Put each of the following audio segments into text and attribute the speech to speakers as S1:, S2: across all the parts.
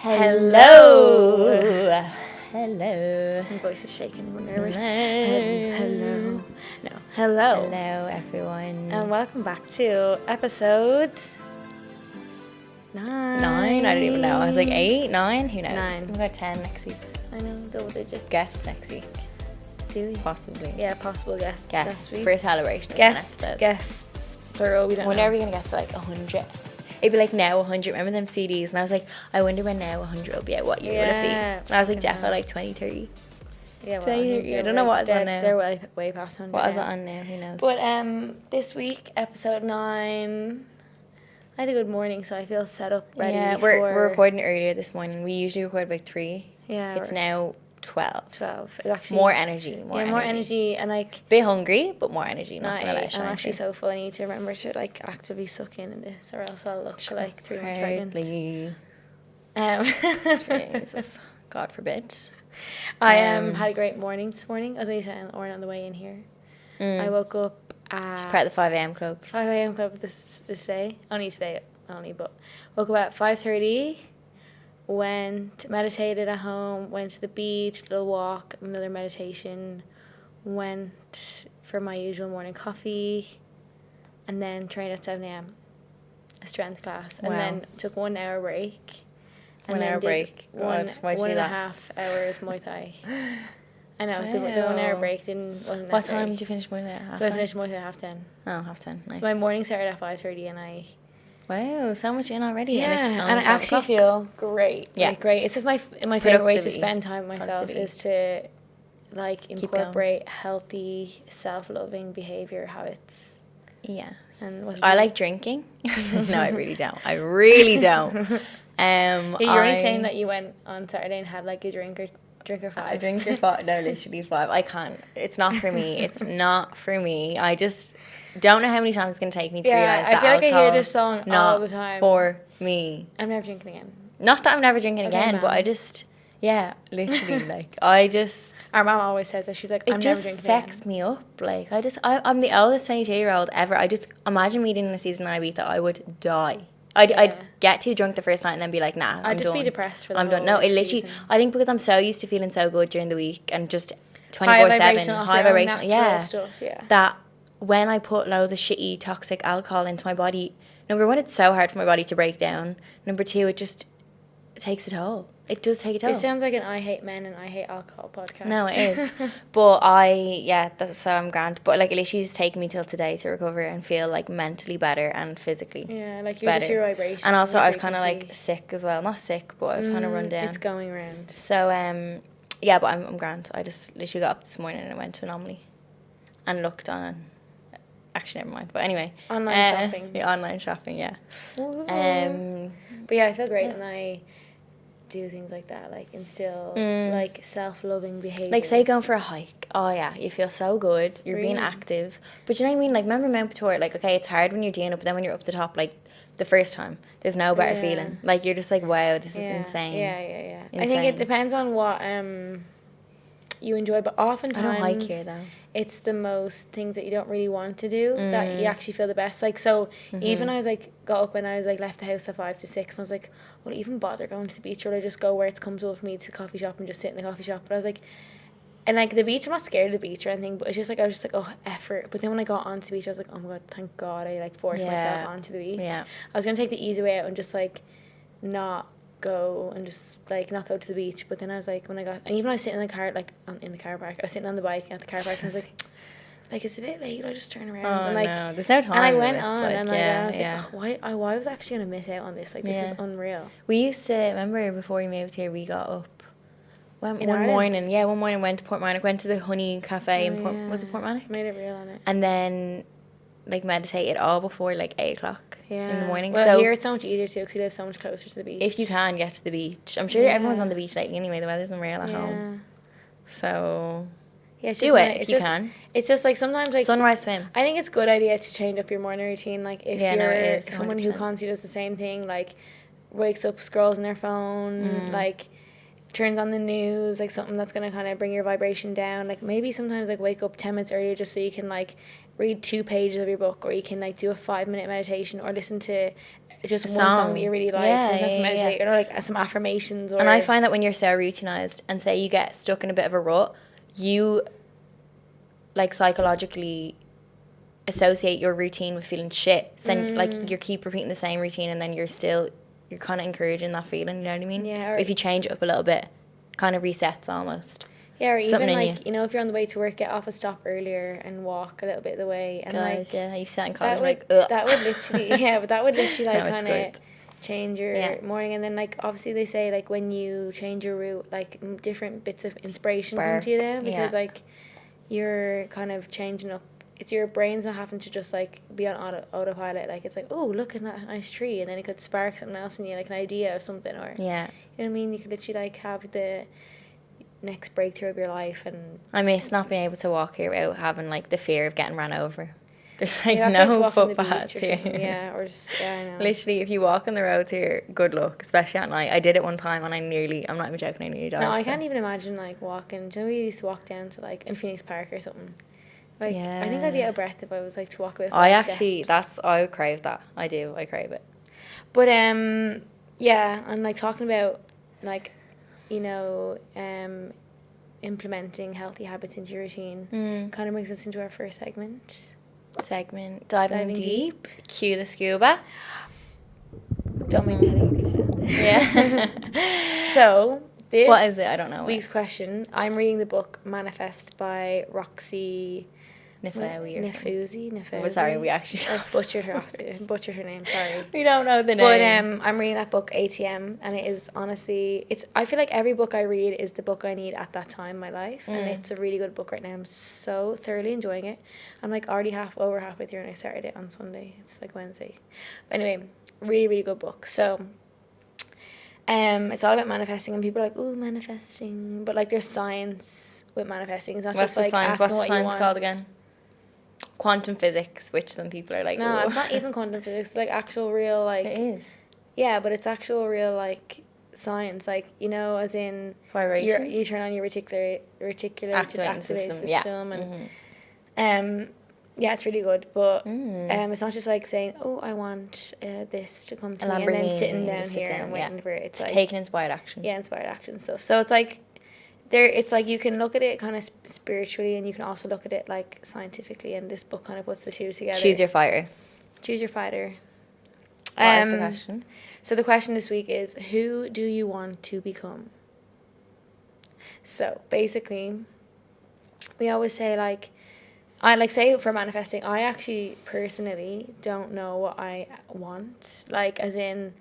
S1: Hello. Hello.
S2: My voice is shaking. I'm nervous.
S1: Hello.
S2: No. Hello.
S1: Hello, everyone.
S2: And welcome back to episode 9.
S1: 9? I don't even know. I was like 8, 9? Who knows?
S2: 9.
S1: We've got 10 next week.
S2: I know, double digits.
S1: Guests next week.
S2: Do we?
S1: Possibly.
S2: Yeah, possible guests.
S1: Guests.
S2: Next week.
S1: For a celebration.
S2: Guests. Plural, we don't
S1: When
S2: know.
S1: are we going to get to like 100? It'd be like now 100. Remember them CDs? And I was like, I wonder when now 100 will be out. What year will it be? And I was like, defo like 2030.
S2: Yeah, well,
S1: 2030. I don't know what it's on now.
S2: They're way past 100.
S1: What is it on now? Who knows?
S2: But this week, episode 9, I had a good morning, so I feel set up, ready.
S1: Yeah, we're recording earlier this morning. We usually record about 3.
S2: Yeah,
S1: it's now 12.
S2: 12. It's actually
S1: more energy.
S2: More energy and like
S1: bit hungry, but more energy. Not gonna lie.
S2: I'm actually so full. I need to remember to like actively suck in this, or else I'll look like 3 months pregnant.
S1: Jesus, God forbid.
S2: I had a great morning this morning. I was only telling Lauren on the way in here. I woke up at...
S1: She's part of the 5 a.m. club.
S2: 5 a.m. club this day. But woke up at 5:30, meditated at home, went to the beach, little walk, another meditation, went for my usual morning coffee, and then trained at 7 a.m. a strength class, and then took 1 hour break. And
S1: 1 hour break.
S2: One and a half hours Muay Thai. I know, the 1 hour break wasn't necessary.
S1: What time did you finish Muay Thai?
S2: So I finished Muay Thai at 10:30.
S1: Oh, 10:30. Nice.
S2: So my morning started at 5:30 and I...
S1: Wow, so much in already.
S2: Yeah,
S1: and
S2: I actually feel great.
S1: Yeah.
S2: Like, great. It's just my favorite way to spend time with myself is to, like, incorporate healthy, self-loving behaviour habits.
S1: Yeah.
S2: And
S1: I like drinking. No, I really don't. I really don't.
S2: You're only saying that you went on Saturday and had like a drink or 5.
S1: A drink or 5. No, literally 5. I can't. It's not for me. It's not for me. I just don't know how many times it's going to take me to realise that
S2: I feel like I hear this song
S1: not
S2: all the time.
S1: For me.
S2: I'm never drinking again.
S1: Not that I'm never drinking again, but I just, literally, like,
S2: Our mom always says that. She's like, I'm never drinking again.
S1: It just fucks me up. Like, I'm the oldest 22-year-old ever. I just imagine me doing a season in Ibiza, I would die. I'd get too drunk the first night and then be like, nah,
S2: I'd just be depressed for the
S1: I'm done. No, it literally,
S2: season.
S1: I think because I'm so used to feeling so good during the week and just 24/7, high vibrational,
S2: stuff,
S1: that when I put loads of shitty toxic alcohol into my body, number one, it's so hard for my body to break down. Number two, it takes a toll. It does take a toll.
S2: It sounds like an I Hate Men and I Hate Alcohol podcast.
S1: No, it is. But that's so I'm grand. But like, it literally just taken me till today to recover and feel like mentally better and physically.
S2: Yeah, like you're just your vibration.
S1: And also, I was kind of like sick as well. Not sick, but I was kind of run down.
S2: It's going around.
S1: So but I'm grand. I just literally got up this morning and I went to Anomaly and looked on. Actually, never mind. But anyway,
S2: online shopping.
S1: Yeah, online shopping. Yeah.
S2: But yeah, I feel great when I do things like that, like instill like self-loving behaviours.
S1: Like, say going for a hike. Oh yeah, you feel so good. You're being active. But you know what I mean? Like, remember Mount Bator? Like, okay, it's hard when you're doing it, but then when you're up the top, like the first time, there's no better feeling. Like, you're just like, wow, this is insane.
S2: Yeah.
S1: Insane.
S2: I think it depends on what you enjoy, but oftentimes
S1: I don't hike here though.
S2: It's the most things that you don't really want to do that you actually feel the best. Like, so even I was like, got up and I was like, left the house at 5 to 6 and I was like, well, even bother going to the beach, or I just go where it's comfortable for me to the coffee shop and just sit in the coffee shop. But I was like, and like the beach, I'm not scared of the beach or anything, but it's just like, I was just like, oh, effort. But then when I got onto the beach, I was like, oh my God, thank God I like forced myself onto the beach.
S1: Yeah.
S2: I was going to take the easy way out and just like not go and just like not go to the beach. But then I was like, when I got, and even when I was sitting in the car, like in the car park, I was sitting on the bike at the car park and I was like it's a bit late, I'll just turn around.
S1: And like,
S2: no,
S1: there's no time.
S2: And I went on
S1: like,
S2: and I was like, oh, why was I actually going to miss out on this? Like, this is unreal.
S1: We used to, remember before we moved here, we got up one morning went to Portmanic, went to the Honey Cafe in was it Portmanic?
S2: Made it real on it.
S1: And then like meditated all before like 8 o'clock in the morning.
S2: Well,
S1: so
S2: here it's so much easier too because we live so much closer to the beach.
S1: If you can get to the beach. I'm sure everyone's on the beach lately anyway, the weather's unreal at home. So
S2: it's
S1: do it if you can.
S2: It's just like sometimes like
S1: sunrise swim.
S2: I think it's a good idea to change up your morning routine. Like if you're someone who constantly does the same thing, like wakes up, scrolls on their phone, like turns on the news, like something that's going to kind of bring your vibration down. Like maybe sometimes like wake up 10 minutes earlier just so you can like read 2 pages of your book, or you can like do a 5-minute meditation, or listen to just one song that you really like, and have to meditate, or like some affirmations. Or,
S1: and I find that when you're so routinized, and say you get stuck in a bit of a rut, you like psychologically associate your routine with feeling shit. So then like you keep repeating the same routine, and then you're kind of encouraging that feeling, you know what I mean?
S2: Yeah.
S1: But if you change it up a little bit, kind of resets almost.
S2: Yeah, or
S1: something
S2: even like, you know, if you're on the way to work, get off a stop earlier and walk a little bit of the way. And
S1: guys,
S2: like,
S1: yeah, you sat in college,
S2: that would literally, but that would literally like
S1: No,
S2: kind of change your morning. And then like, obviously they say like when you change your route, like different bits of inspiration come to you there, because like you're kind of changing up. It's your brain's not having to just like be on autopilot. Like it's like, oh, look at that nice tree, and then it could spark something else in you, like an idea or something, or you know what I mean. You could literally like have the next breakthrough of your life. And
S1: I miss not being able to walk here without having like the fear of getting ran over. There's like no footpaths here.
S2: Yeah, or just, I know.
S1: Literally, if you walk on the roads here, good luck, especially at night. I did it one time and I'm not even joking, I nearly died.
S2: No, I can't even imagine like walking. Do you know we used to walk down to like in Phoenix Park or something? Like, I think I'd be out of breath if I was like to walk with 5 steps.
S1: I would crave that. I crave it.
S2: But yeah, I'm like talking about like, you know, implementing healthy habits into your routine. Kind of brings us into our first segment.
S1: Diving deep. Cue the scuba.
S2: Don't make me
S1: Yeah.
S2: So this
S1: what is it? I don't know.
S2: Week's question. I'm reading the book Manifest by Roxy Nafouzi.
S1: Sorry, we actually
S2: butchered her name. Sorry,
S1: we don't know the name.
S2: But I'm reading that book ATM, and it is honestly, I feel like every book I read is the book I need at that time in my life, and it's a really good book right now. I'm so thoroughly enjoying it. I'm like already halfway through, and I started it on Sunday. It's like Wednesday. But anyway, really really good book. So it's all about manifesting, and people are like, ooh, manifesting, but like there's science with manifesting. It's not just like asking
S1: what's
S2: what
S1: the science
S2: you want.
S1: called again? Quantum physics, which some people are like,
S2: no, it's not even quantum physics. It's like actual real like.
S1: It is.
S2: Yeah, but it's actual real like science, like, you know, as in you turn on your reticular activating system, and yeah, it's really good, but it's not just like saying, oh, I want this to come to me, and then sitting down here and waiting for it. It's like
S1: taking inspired action.
S2: Yeah, inspired action stuff. So it's like it's like you can look at it kind of spiritually, and you can also look at it like scientifically, and this book kind of puts the two together.
S1: Choose your fighter.
S2: What is the question? So the question this week is, who do you want to become? So basically, we always say like, I like say for manifesting, I actually personally don't know what I want, like as in.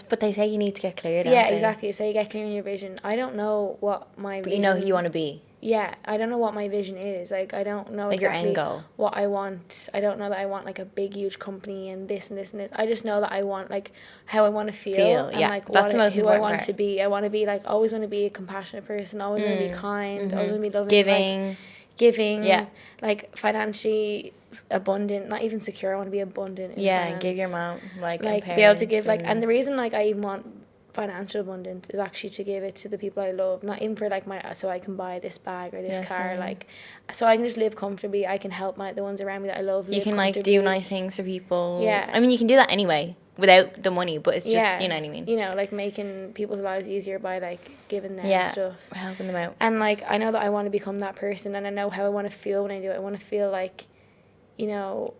S1: But they say you need to get clear.
S2: Yeah, exactly. So you get clear in your vision. I don't know what my vision.
S1: But you know who you want to be.
S2: Yeah, I don't know what my vision is. Like, I don't know
S1: like
S2: exactly
S1: your end goal.
S2: What I want. I don't know that I want like a big, huge company and this and this and this. I just know that I want like how I want to feel and like
S1: that's the most
S2: who
S1: important
S2: I want
S1: part.
S2: to be. I want to be like always want to be a compassionate person. Always want to be kind. Always want to be loving. Giving.
S1: Yeah.
S2: Like financially abundant, not even secure. I want to be abundant in finance.
S1: Give your mom like
S2: be able to give like, and the reason like I even want financial abundance is actually to give it to the people I love, not even for like so I can buy this bag or this car, like so I can just live comfortably. I can help the ones around me that I love.
S1: You can like do nice things for people.
S2: Yeah,
S1: I mean you can do that anyway without the money, but it's just you know what I mean.
S2: You know, like making people's lives easier by like giving them stuff,
S1: helping them out. And
S2: like I know that I want to become that person, and I know how I want to feel when I do it. I want to feel like, you know,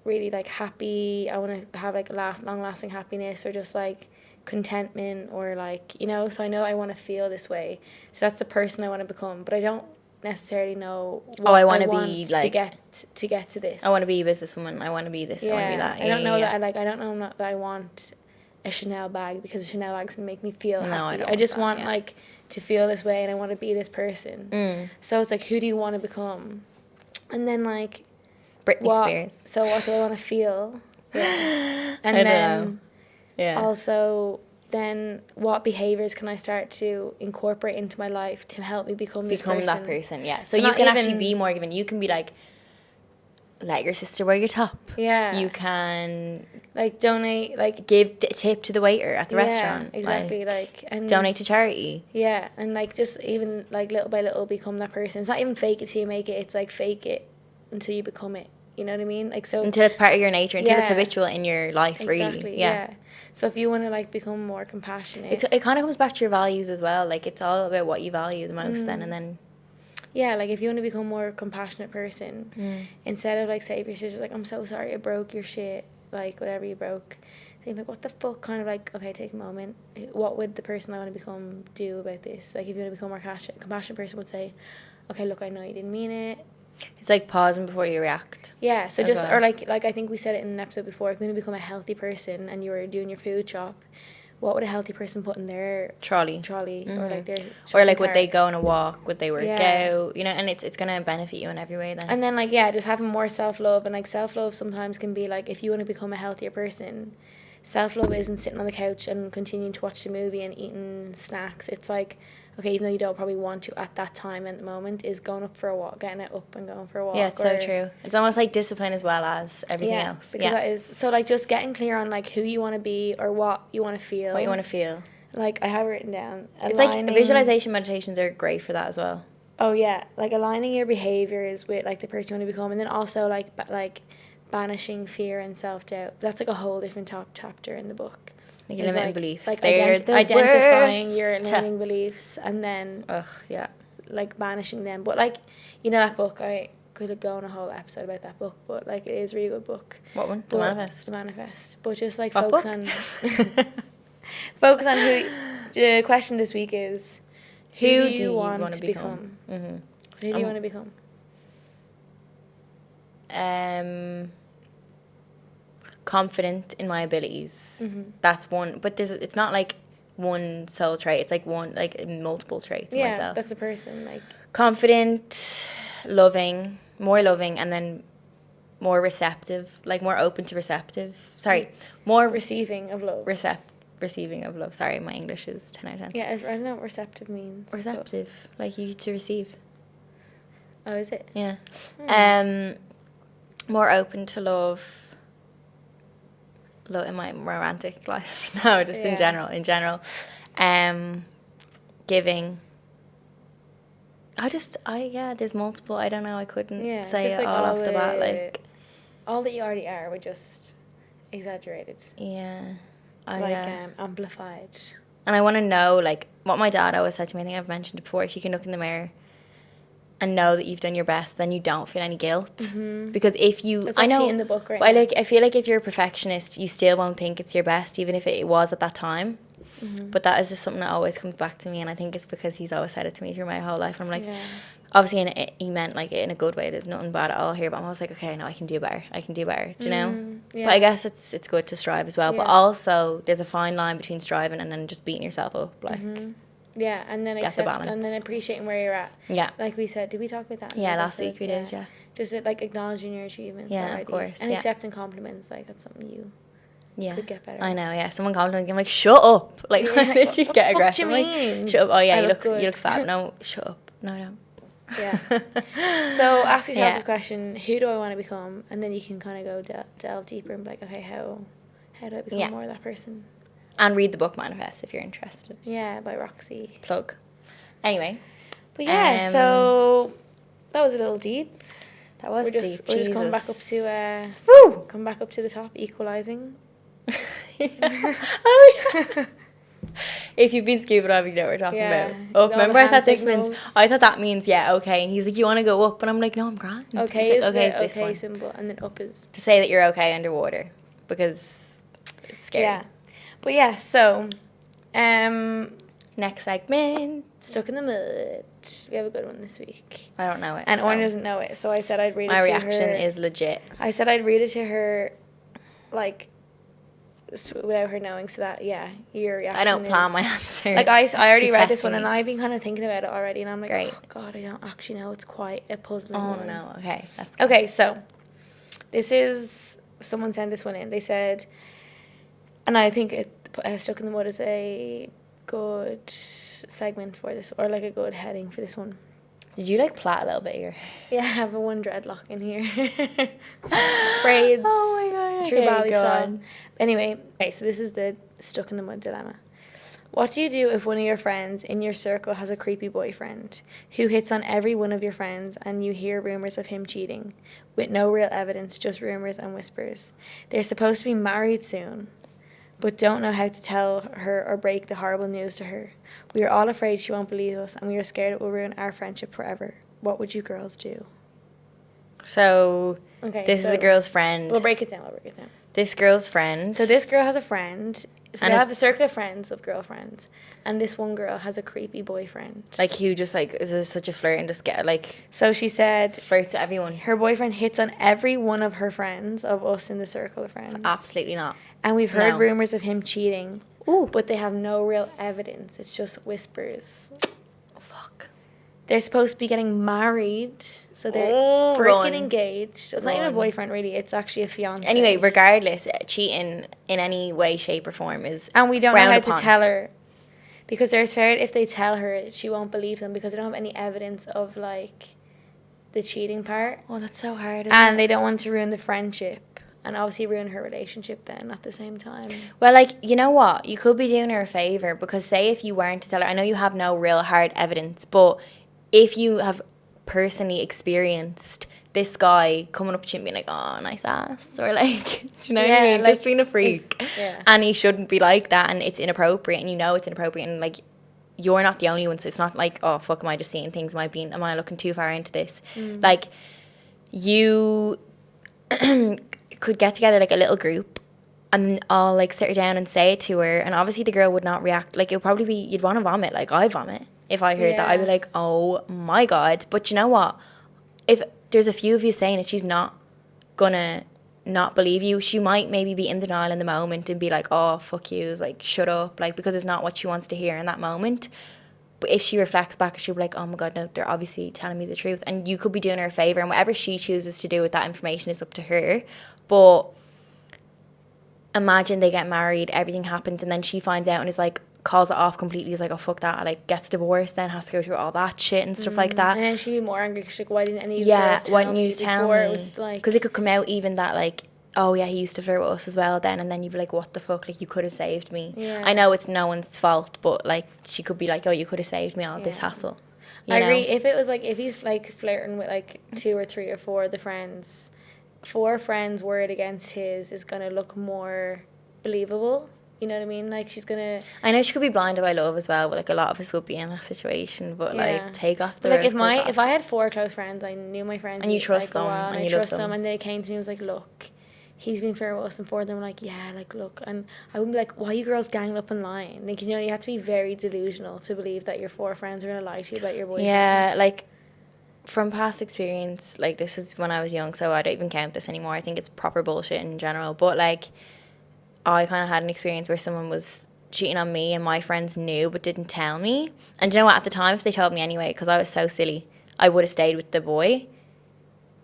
S2: really like happy. I want to have like long lasting happiness, or just like contentment, or like, you know, so I know I want to feel this way. So that's the person I want to become, but I don't necessarily know what I want to be like to get to this.
S1: I want to be a businesswoman. I want to be this. I want to be that.
S2: I don't know that I don't know that I want a Chanel bag because a Chanel bag's gonna make me feel happy. I just want like to feel this way, and I want to be this person. So it's like, who do you want to become? And then like
S1: Britney Spears.
S2: So what do I want to feel? And also, then what behaviors can I start to incorporate into my life to help me become
S1: that person? Yeah. So you can actually be more given. You can be like, let your sister wear your top. Yeah. You can
S2: like donate, like
S1: give the tip to the waiter at the restaurant.
S2: Exactly. Like and
S1: donate to charity.
S2: Yeah, and like just even like little by little become that person. It's not even fake it till you make it. It's like fake it until you become it. You know what I mean? Like, so
S1: until it's part of your nature, until it's habitual in your life,
S2: exactly,
S1: really.
S2: Yeah. So if you want to like become more compassionate,
S1: it kind of comes back to your values as well. Like, it's all about what you value the most then, and then.
S2: Yeah, like if you want to become a more compassionate person, instead of like say if your sister's like, I'm so sorry I broke your shit, like whatever you broke, think like, what the fuck, kind of like, okay, take a moment, what would the person I want to become do about this? Like if you want to become more compassionate person would say, okay, look, I know you didn't mean it.
S1: It's like pausing before you react.
S2: Yeah, so just, or like I think we said it in an episode before, if you're going to become a healthy person and you were doing your food shop, what would a healthy person put in their trolley or like their
S1: or like would they go on a walk, would they work out, you know, and it's going to benefit you in every way then.
S2: And then like, yeah, just having more self-love, and like self-love sometimes can be like, if you want to become a healthier person, self-love isn't sitting on the couch and continuing to watch the movie and eating snacks. It's like, okay, even though you don't probably want to at that time at the moment, is going up for a walk, getting it up and going for a walk.
S1: Yeah, it's so true. It's almost like discipline as well as everything else.
S2: Because that is, so like just getting clear on like who you want to be or what you want to feel.
S1: What you want to feel.
S2: Like I have it written down.
S1: It's like visualization meditations are great for that as well.
S2: Oh yeah, like aligning your behaviors with like the person you want to become, and then also like banishing fear and self-doubt. That's like a whole different chapter in the book.
S1: Like your limiting beliefs.
S2: Like
S1: worst.
S2: identifying your limiting beliefs and then like banishing them. But like, you know that book, I could go on a whole episode about that book, but like it is a really good book.
S1: What one? The Manifest.
S2: The Manifest. But just like focus on focus on who. The question this week is, who do you want to become? Mm-hmm. So who do you want to become?
S1: Confident in my abilities. That's one, but it's not like one sole trait. It's like one, like multiple traits in myself.
S2: Yeah, that's a person. Like
S1: confident, loving, more loving, and then more receptive, like more open to receptive. Sorry, more
S2: receiving of love.
S1: Receiving of love. Sorry, my English is 10 out of 10.
S2: Yeah, I don't know what receptive means.
S1: Receptive, like you to receive.
S2: Oh, is it?
S1: Yeah. More open to love in my romantic life. No, just in general. Giving. There's multiple. I don't know. I couldn't say it like all off the bat. Like
S2: all that you already are were just exaggerated.
S1: Yeah.
S2: Amplified.
S1: And I want to know, like, what my dad always said to me, I think I've mentioned it before, if you can look in the mirror and know that you've done your best, then you don't feel any guilt. Mm-hmm. Because if you...
S2: That's actually in the book right now.
S1: I feel like if you're a perfectionist, you still won't think it's your best, even if it was at that time. Mm-hmm. But that is just something that always comes back to me, and I think it's because he's always said it to me through my whole life. And I'm like... Yeah. Obviously, he meant like in a good way. There's nothing bad at all here. But I'm always like, okay, no, I can do better. Do you know? Yeah. But I guess it's good to strive as well. Yeah. But also, there's a fine line between striving and then just beating yourself up. Like,
S2: yeah, and then
S1: get the balance.
S2: And then appreciating where you're at.
S1: Yeah.
S2: Like we said, did we talk about that?
S1: Yeah, last week we did. Yeah.
S2: Just like acknowledging your achievements.
S1: Yeah,
S2: already.
S1: Of course.
S2: And accepting compliments. Like that's something you.
S1: Yeah.
S2: Could get better.
S1: I know. Yeah. Someone complimented me. I'm like, shut up. Like, why did you get aggressive?
S2: What do you mean?
S1: Like, shut up. Oh yeah, you look fat. No, shut up. No, I don't.
S2: Yeah. So ask yourself this question: who do I want to become? And then you can kind of go delve deeper and be like, okay, how do I become more of that person?
S1: And read the book Manifest if you're interested.
S2: Yeah, by Roxy.
S1: Plug. Anyway.
S2: But yeah, so that was a little deep.
S1: That was deep.
S2: We're just coming back up to come back up to the top, equalizing. If you've been scuba diving, you know what we're talking about. Oh, remember I thought
S1: that means okay. And he's like, you want to go up? And I'm like, no, I'm grand.
S2: Okay, is the okay symbol, and then up is
S1: to say that you're okay underwater because it's scary.
S2: Yeah, but yeah. So,
S1: next segment,
S2: stuck in the mud. We have a good one this week.
S1: I don't know it,
S2: and Owen doesn't know it. So I said I'd read it to her.
S1: My reaction is legit.
S2: I said I'd read it to her, like, without her knowing, so that your reaction.
S1: I don't plan my answer.
S2: Like I already read this one, and I've been kind of thinking about it already, and I'm like, oh god, I don't actually know. It's quite a puzzling one.
S1: Oh no, okay, that's
S2: good. Okay. So this is someone sent this one in. They said, and I think Stuck in the Mud is a good segment for this, or like a good heading for this one.
S1: Did you like plait a little bit here?
S2: Yeah, I have a one dreadlock in here. Braids.
S1: Oh my god.
S2: True Bali style. Anyway, okay, so this is the Stuck in the Mud dilemma. What do you do if one of your friends in your circle has a creepy boyfriend who hits on every one of your friends and you hear rumours of him cheating with no real evidence, just rumours and whispers? They're supposed to be married soon, but don't know how to tell her or break the horrible news to her. We are all afraid she won't believe us, and we are scared it will ruin our friendship forever. What would you girls do?
S1: So, this is a girl's friend.
S2: We'll break it down.
S1: This girl's friend.
S2: So this girl has a friend. So they have a circle of friends, of girlfriends. And this one girl has a creepy boyfriend.
S1: Like, who just, like, is such a flirt and just get, like...
S2: So she said...
S1: Flirt to everyone.
S2: Her boyfriend hits on every one of her friends, of us in the circle of friends.
S1: Absolutely not.
S2: And we've heard rumours of him cheating.
S1: Ooh.
S2: But they have no real evidence. It's just whispers.
S1: Oh, fuck.
S2: They're supposed to be getting married. So they're breaking engaged. So it's not even a boyfriend, really. It's actually a fiancé.
S1: Anyway, regardless, cheating in any way, shape, or form is
S2: and we don't know how to tell her. Because they're scared if they tell her, she won't believe them because they don't have any evidence of, like, the cheating part.
S1: Oh, that's so hard,
S2: and they don't want to ruin the friendship. And obviously ruin her relationship then at the same time.
S1: Well, like, you know what? You could be doing her a favour because say if you weren't to tell her, I know you have no real hard evidence, but if you have personally experienced this guy coming up to you and being like, oh, nice ass, or like, you know what I mean? Like, just being a freak. And he shouldn't be like that and it's inappropriate and you know it's inappropriate and like, you're not the only one, so it's not like, oh, fuck, am I just seeing things? Am I looking too far into this? Like, you... could get together like a little group and all like sit her down and say it to her, and obviously the girl would not react. Like, it would probably be, you'd want to vomit. Like, I'd vomit if I heard that. I'd be like, oh my god. But you know what, if there's a few of you saying it, she's not gonna not believe you. She might maybe be in denial in the moment and be like, oh, fuck you, like, shut up, like, because it's not what she wants to hear in that moment. But if she reflects back, she'll be like, oh my god, no, they're obviously telling me the truth. And you could be doing her a favour, and whatever she chooses to do with that information is up to her. But imagine they get married, everything happens, and then she finds out and is like, calls it off completely, is like, oh, fuck that, like, gets divorced, then has to go through all that shit and stuff like that.
S2: And then she'd be more angry because she's like, why didn't any of you guys tell me?
S1: Yeah, why didn't you tell me?
S2: It was like...
S1: Because it could come out even that, like, oh yeah, he used to flirt with us as well then, and then you'd be like, what the fuck, like, you could have saved me. I know it's no one's fault, but like, she could be like, oh, you could have saved me all this hassle.
S2: I agree. If it was like, if he's like flirting with like 2 or 3 or 4 of the friends, 4 friends' word against his is gonna look more believable. You know what I mean? Like, she's gonna...
S1: I know she could be blinded by love as well, but like, a lot of us would be in that situation, but like, take off the
S2: like, if I had 4 close friends, I knew my friends,
S1: and you trust
S2: like,
S1: them,
S2: and I trust them, and they came to me and was like, look, he's been fair with us, and 4 of them were like, yeah, like, look, and I wouldn't be like, why are you girls ganging up and lying? Like, you know, you have to be very delusional to believe that your 4 friends are gonna lie to you about your boyfriend.
S1: Yeah, like, from past experience, like, this is when I was young, so I don't even count this anymore. I think it's proper bullshit in general, but like, I kind of had an experience where someone was cheating on me and my friends knew but didn't tell me. And you know what, at the time, if they told me anyway, because I was so silly, I would have stayed with the boy.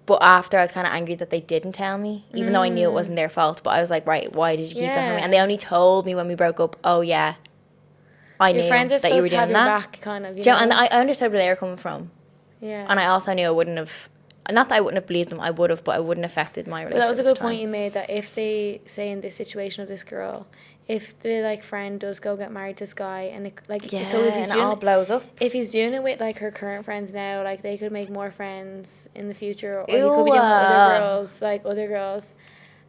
S1: But after, I was kind of angry that they didn't tell me, even though I knew it wasn't their fault. But I was like, right, why did you keep that from me? And they only told me when we broke up, oh yeah, I knew that you were doing that.
S2: Back, kind of,
S1: you know? And I understood where they were coming from.
S2: Yeah.
S1: And I also knew I wouldn't have, not that I wouldn't have believed them, I would have, but I wouldn't have affected my relationship.
S2: But that was a good point you made, that if they say in this situation of this girl, if the like friend does go get married to this guy, and it, like, so if he's
S1: and it all blows up.
S2: If he's doing it with like her current friends now, like, they could make more friends in the future, or he could be doing it with other girls,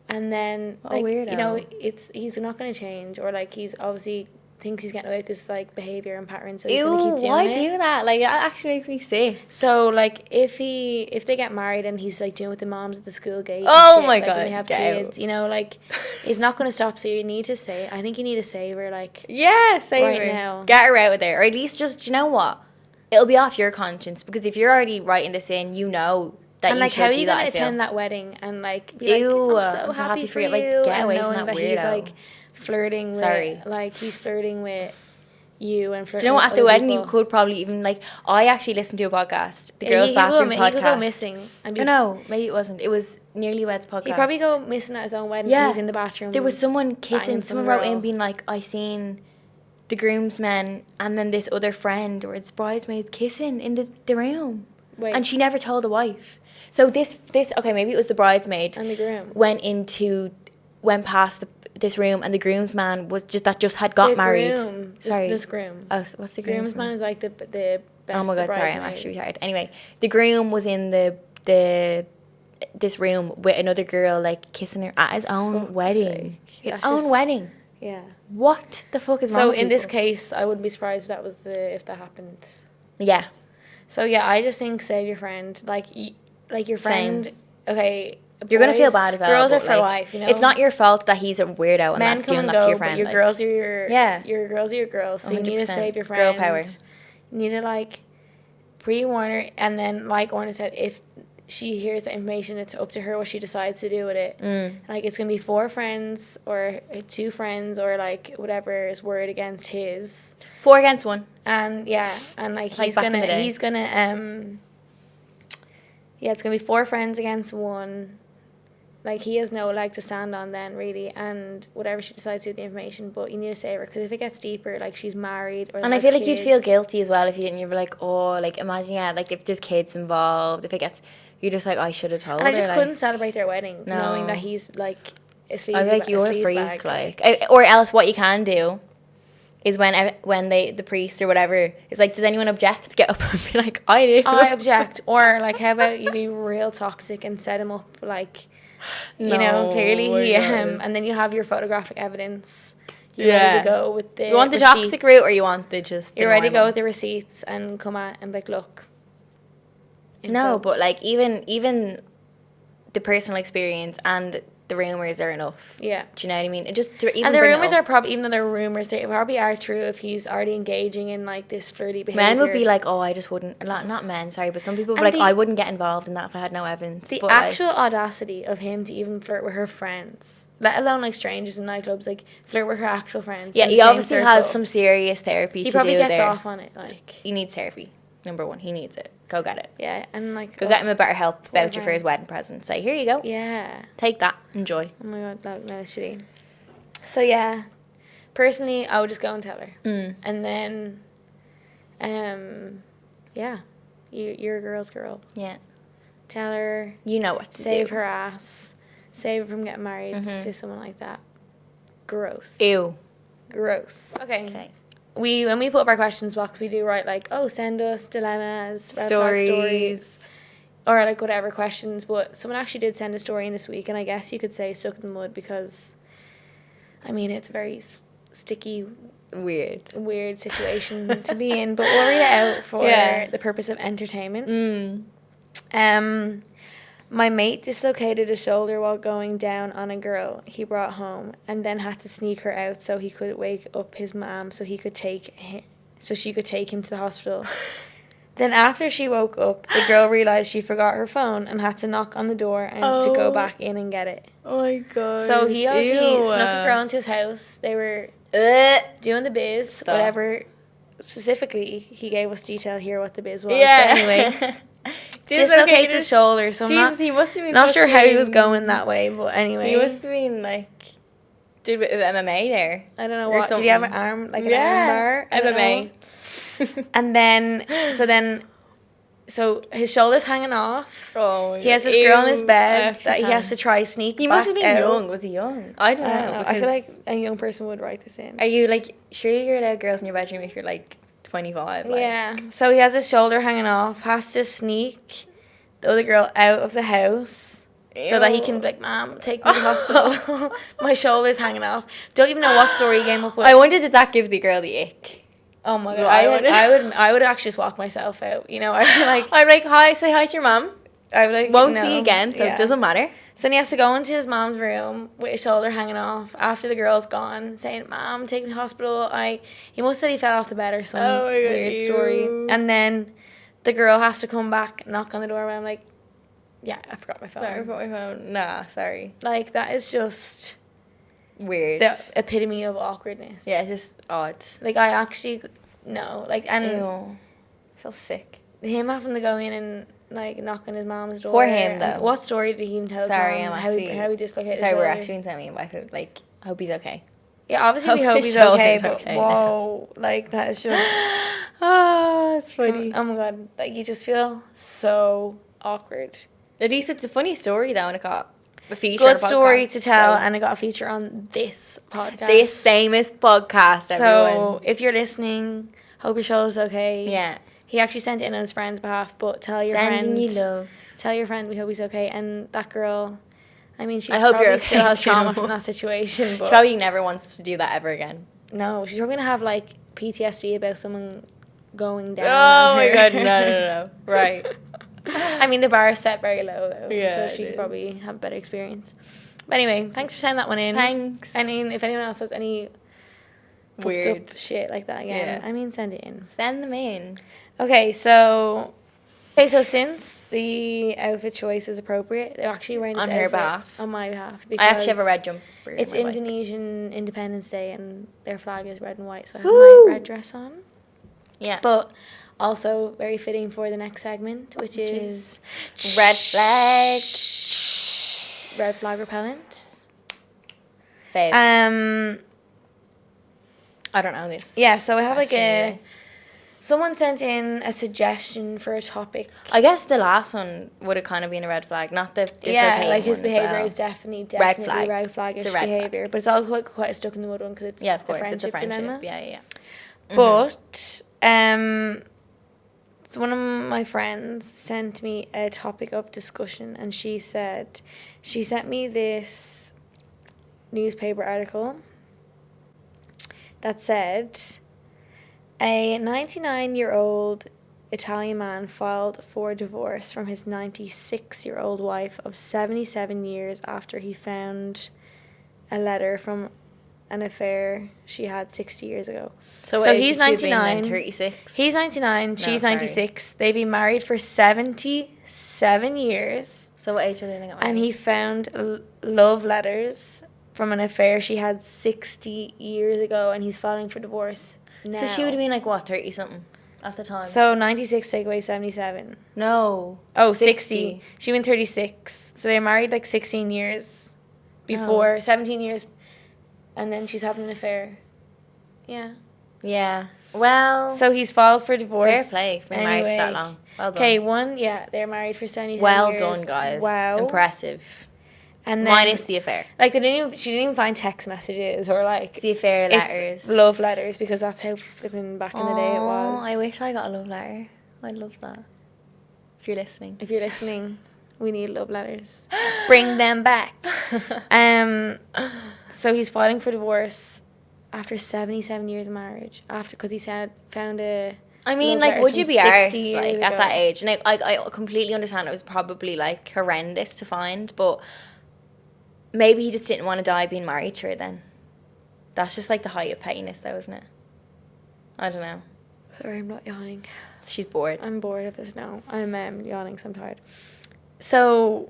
S2: and then like, you know, he's not going to change, or like, he's obviously thinks he's getting away with this like behaviour and pattern, so he's going to keep doing
S1: why
S2: it.
S1: do that? Like, that actually makes me sick.
S2: So like, if they get married and he's like doing with the moms at the school gate,
S1: oh
S2: shit,
S1: my
S2: like,
S1: god,
S2: when they have kids, you know, like, it's not going to stop. So you need to say, I think you need to save her, like,
S1: save
S2: right
S1: her
S2: now,
S1: get her out of there, or at least just, you know what, it'll be off your conscience, because if you're already writing this in, you know that
S2: and
S1: you
S2: like,
S1: should
S2: how are
S1: do
S2: you
S1: that.
S2: Gonna attend that wedding and like be
S1: ew,
S2: like, I'm so happy for you,
S1: like, get away from that weirdo.
S2: He's like flirting with, like, he's flirting with you and flirting.
S1: Do you know what, at the wedding
S2: people.
S1: You could probably even, like, I actually listened to a podcast, the Girls Bathroom podcast. He could go missing. No, maybe it wasn't. It was Nearly Wed's podcast.
S2: He'd probably go missing at his own wedding. Yeah, he's in the bathroom.
S1: There was someone kissing. Someone wrote in being like, I seen the groomsmen and then this other friend or its bridesmaids kissing in the room. Wait. And she never told the wife. So this okay, maybe it was the bridesmaid
S2: and the groom
S1: went past this room, and the groomsman was just had got married.
S2: Groom.
S1: Sorry,
S2: Just groom.
S1: Oh, so what's the groomsman?
S2: Groomsman is like the best.
S1: Oh my god,
S2: the
S1: sorry, I'm
S2: bridesmaid.
S1: actually tired. Anyway, the groom was in this room with another girl, like kissing her at his own
S2: Fuck's
S1: wedding.
S2: sake.
S1: His
S2: That's
S1: own
S2: just-
S1: wedding.
S2: Yeah.
S1: What the fuck is wrong
S2: So
S1: with
S2: in this
S1: people?
S2: case, I wouldn't be surprised if that happened.
S1: Yeah.
S2: So yeah, I just think save your friend. Like your friend.
S1: Same.
S2: Okay.
S1: You're gonna feel
S2: boys-
S1: bad about
S2: girls
S1: it.
S2: are
S1: but,
S2: for
S1: like,
S2: life. You know.
S1: It's not your fault that he's a weirdo and
S2: Men
S1: that's
S2: come
S1: doing
S2: and
S1: that
S2: go,
S1: to your
S2: but
S1: friend.
S2: your
S1: like,
S2: girls are your
S1: Yeah.
S2: Your girls are your girls. So you need to
S1: 100%.
S2: save your friend.
S1: Girl power.
S2: You need to like pre-warn her, and then like Orna said, if she hears the information, it's up to her what she decides to do with it. Like it's gonna be 4 friends or 2 friends or like whatever is word against his.
S1: 4 against 1.
S2: And yeah, and like
S1: Like back in the day.
S2: it's gonna be 4 friends against 1. Like he has no leg to stand on then really, and whatever she decides to do with the information, but you need to save her, because if it gets deeper, like she's married or
S1: And I
S2: has
S1: feel like you'd feel
S2: kids.
S1: guilty as well if you didn't. You'd be like, oh, like imagine, yeah, like if there's kids involved, if it gets, you're just like, I should have told
S2: And I
S1: her.
S2: just
S1: like,
S2: couldn't celebrate their wedding
S1: No.
S2: knowing that he's like a sleazy
S1: I was like,
S2: a
S1: you're a
S2: sleaze
S1: freak,
S2: bag,
S1: like. Or else what you can do is when the priest or whatever is like, does anyone object? Get up and be like, I do.
S2: I object. Or like, how about you be real toxic and set him up like, you know,
S1: No,
S2: clearly
S1: my
S2: he
S1: God.
S2: and then you have your photographic evidence. You're
S1: Yeah.
S2: ready to go with the
S1: You want the
S2: receipts.
S1: toxic route or you want the just the
S2: You're ready to go
S1: normal?
S2: with the receipts and come at and be like, look.
S1: No,
S2: info.
S1: but like even the personal experience and the rumors are enough.
S2: Yeah.
S1: Do you know what I mean? It just to even
S2: And the
S1: bring it
S2: rumors
S1: up.
S2: are probably, even though they're rumors, they probably are true if he's already engaging in like this flirty behavior.
S1: Men would be like, oh, I just wouldn't. Not men, sorry, but some people would be
S2: And
S1: like,
S2: the-
S1: I wouldn't get involved in that if I had no evidence.
S2: the
S1: but, like,
S2: actual audacity of him to even flirt with her friends, let alone like strangers in nightclubs, like flirt with her actual friends.
S1: yeah,
S2: in the
S1: he
S2: same
S1: obviously has
S2: circle.
S1: some serious therapy
S2: He
S1: to
S2: probably
S1: do
S2: gets
S1: there.
S2: off on it, like
S1: He needs therapy. Number 1, he needs it. Go get it.
S2: yeah, and like
S1: Go get him a better help
S2: Poor
S1: voucher for
S2: man.
S1: his wedding present. Say, here you go.
S2: Yeah.
S1: Take that. Enjoy.
S2: Oh my god, no, it's shitty. So yeah, personally, I would just go and tell her, and then, yeah, you're a girl's girl.
S1: Yeah.
S2: Tell her,
S1: You know what to
S2: save
S1: do.
S2: her ass, save her from getting married to someone like that. Gross.
S1: Ew.
S2: Gross. Okay.
S1: Okay.
S2: When we put up our questions box, we do write like, oh, send us dilemmas, red flag stories, or like whatever questions. But someone actually did send a story in this week, and I guess you could say stuck in the mud, because, I mean, it's a very sticky, weird situation to be in. But we'll read it out for
S1: Yeah.
S2: the purpose of entertainment. My mate dislocated a shoulder while going down on a girl he brought home, and then had to sneak her out so he could wake up his mom so she could take him to the hospital. Then after she woke up, the girl realized she forgot her phone and had to knock on the door and to go back in and get it.
S1: Oh my god.
S2: So he obviously snuck a girl into his house. They were doing the biz,
S1: Stop.
S2: whatever. Specifically, he gave us detail here what the biz was.
S1: Yeah.
S2: But anyway, dislocates his shoulder. So I'm
S1: Jesus, he must have been
S2: not sure how he was
S1: fucking-
S2: going that way, but anyway.
S1: He must have been like, did with MMA there.
S2: I don't know
S1: or
S2: what. Did he have an
S1: something.
S2: arm, like an arm bar? I don't
S1: MMA.
S2: know. And so his shoulder's hanging off.
S1: Oh my
S2: He has
S1: God.
S2: this girl in his
S1: Ew, I
S2: bed
S1: actually
S2: that he has to
S1: can't.
S2: try sneak
S1: He
S2: back
S1: must have been
S2: out.
S1: young. Was he young? I don't
S2: I
S1: know.
S2: don't know. I feel like
S1: because-
S2: a young person would write this in.
S1: Are you like, surely you're allowed girls in your bedroom if you're like 25? Like,
S2: Yeah. So he has his shoulder hanging off, has to sneak the other girl out of the house so that he can be like, Mom, take me to the hospital. My shoulder's hanging off. Don't even know what story he came up with.
S1: I wonder, did that give the girl the ick?
S2: Oh my
S1: So
S2: god. I would actually just walk myself out. You know, I'd be like,
S1: I'm like, hi, say hi to your mum.
S2: I would like,
S1: Won't
S2: no.
S1: see you again, so
S2: Yeah.
S1: it doesn't matter.
S2: So then he has to go into his mom's room with his shoulder hanging off after the girl's gone, saying, Mom, take me to the hospital. He must have said he fell off the bed or some
S1: Oh my God,
S2: weird story.
S1: ew.
S2: And then the girl has to come back, knock on the door, and I'm like, yeah, I forgot my phone.
S1: Sorry, I put my phone. Nah, sorry.
S2: Like, that is just
S1: Weird.
S2: the epitome of awkwardness.
S1: Yeah, it's just odd.
S2: Like, I actually, no. Like, and
S1: Ew. I feel sick.
S2: him having to go in and, like, knock on his mom's door.
S1: Poor him,
S2: and
S1: though.
S2: What story did he even tell
S1: Sorry,
S2: his mom?
S1: I'm
S2: How
S1: actually...
S2: he dislocated
S1: Sorry,
S2: his
S1: we're
S2: shoulder?
S1: actually telling me. I hope, like, I hope he's okay.
S2: Yeah, obviously we
S1: Hope
S2: hope
S1: his
S2: he's okay,
S1: shoulder's
S2: but
S1: okay
S2: whoa, like, that is just...
S1: Oh, it's funny.
S2: Oh my god, like, you just feel so awkward.
S1: At least it's a funny story, though, and it got a feature
S2: good story
S1: podcast,
S2: to tell,
S1: so.
S2: and I got a feature on this podcast.
S1: This famous podcast, everyone.
S2: So if you're listening, hope your shoulders okay.
S1: Yeah.
S2: He actually sent it in on his friend's behalf, but tell your
S1: Sending
S2: friend.
S1: you love.
S2: Tell your friend we hope he's okay. And that girl, I mean, she's
S1: I hope
S2: probably
S1: you're
S2: still
S1: okay
S2: has trauma
S1: too.
S2: from that situation. But
S1: She probably never wants to do that ever again.
S2: no, she's probably going to have, like, PTSD about someone going down.
S1: Oh my god, no. Right.
S2: I mean, the bar is set very low, though.
S1: Yeah,
S2: so she
S1: it
S2: could
S1: is.
S2: probably have a better experience. But anyway, thanks for sending that one in.
S1: Thanks.
S2: I mean, if anyone else has any
S1: Weird
S2: up shit like that again,
S1: Yeah.
S2: I mean, send it in.
S1: Send them in.
S2: Okay, so since the outfit choice is appropriate, they're actually wearing this
S1: On her
S2: outfit
S1: behalf.
S2: on my behalf.
S1: I actually have a
S2: because
S1: red jumper.
S2: It's
S1: in my bike.
S2: Indonesian Independence Day and their flag is red and white, so I have
S1: Woo!
S2: my red dress on.
S1: Yeah.
S2: But also very fitting for the next segment, which is
S1: red flag.
S2: red flag repellent.
S1: Fave. I don't know this.
S2: Yeah, so I have like
S1: question either.
S2: someone sent in a suggestion for a topic.
S1: I guess the last one would have kind of been a red flag, not the dislocated
S2: Like his
S1: one as
S2: behaviour
S1: well.
S2: is definitely
S1: flag.
S2: red flagish
S1: It's a red
S2: behaviour, but it's all quite a stuck in the mud one because it's
S1: Yeah, of course.
S2: a friendship,
S1: It's a friendship.
S2: dilemma.
S1: Yeah.
S2: But so one of my friends sent me a topic of discussion, and she sent me this newspaper article that said a 99-year-old Italian man filed for divorce from his 96-year-old wife of 77 years after he found a letter from an affair she had 60 years ago.
S1: So
S2: he's 99.
S1: 36.
S2: He's 99, she's
S1: sorry.
S2: 96. They've been married for 77 years.
S1: So what age are they getting married?
S2: And he found love letters from an affair she had 60 years ago, and he's filing for divorce now.
S1: So she would have been like, what, 30 something at the time?
S2: So 96 take away 77.
S1: No.
S2: Oh, 60. She been 36. So they were married like 16 years before, 17 years, and then she's having an affair. Yeah.
S1: Yeah. Well.
S2: So he's filed for divorce.
S1: Fair play for being married for that long. Well done.
S2: Okay, they're married for 77
S1: Well
S2: years.
S1: done, guys.
S2: Wow.
S1: Impressive.
S2: And then,
S1: Minus the affair.
S2: like, she didn't even find text messages or, like,
S1: The affair
S2: it's
S1: letters.
S2: love letters, because that's how flipping back in the day it was.
S1: I wish I got a love letter. I'd love that. If you're listening.
S2: If you're listening, we need love letters. Bring them back. So he's filing for divorce after 77 years of marriage. Because he found a...
S1: I mean,
S2: love
S1: like,
S2: letters
S1: would you
S2: from
S1: be
S2: 60
S1: arsed,
S2: years
S1: like,
S2: ago.
S1: at that age? And I completely understand it was probably, like, horrendous to find, but maybe he just didn't want to die being married to her then. That's just, like, the height of pettiness, though, isn't it? I don't know.
S2: Sorry, I'm not yawning.
S1: She's bored.
S2: I'm bored of this now. I'm yawning, so I'm tired. So,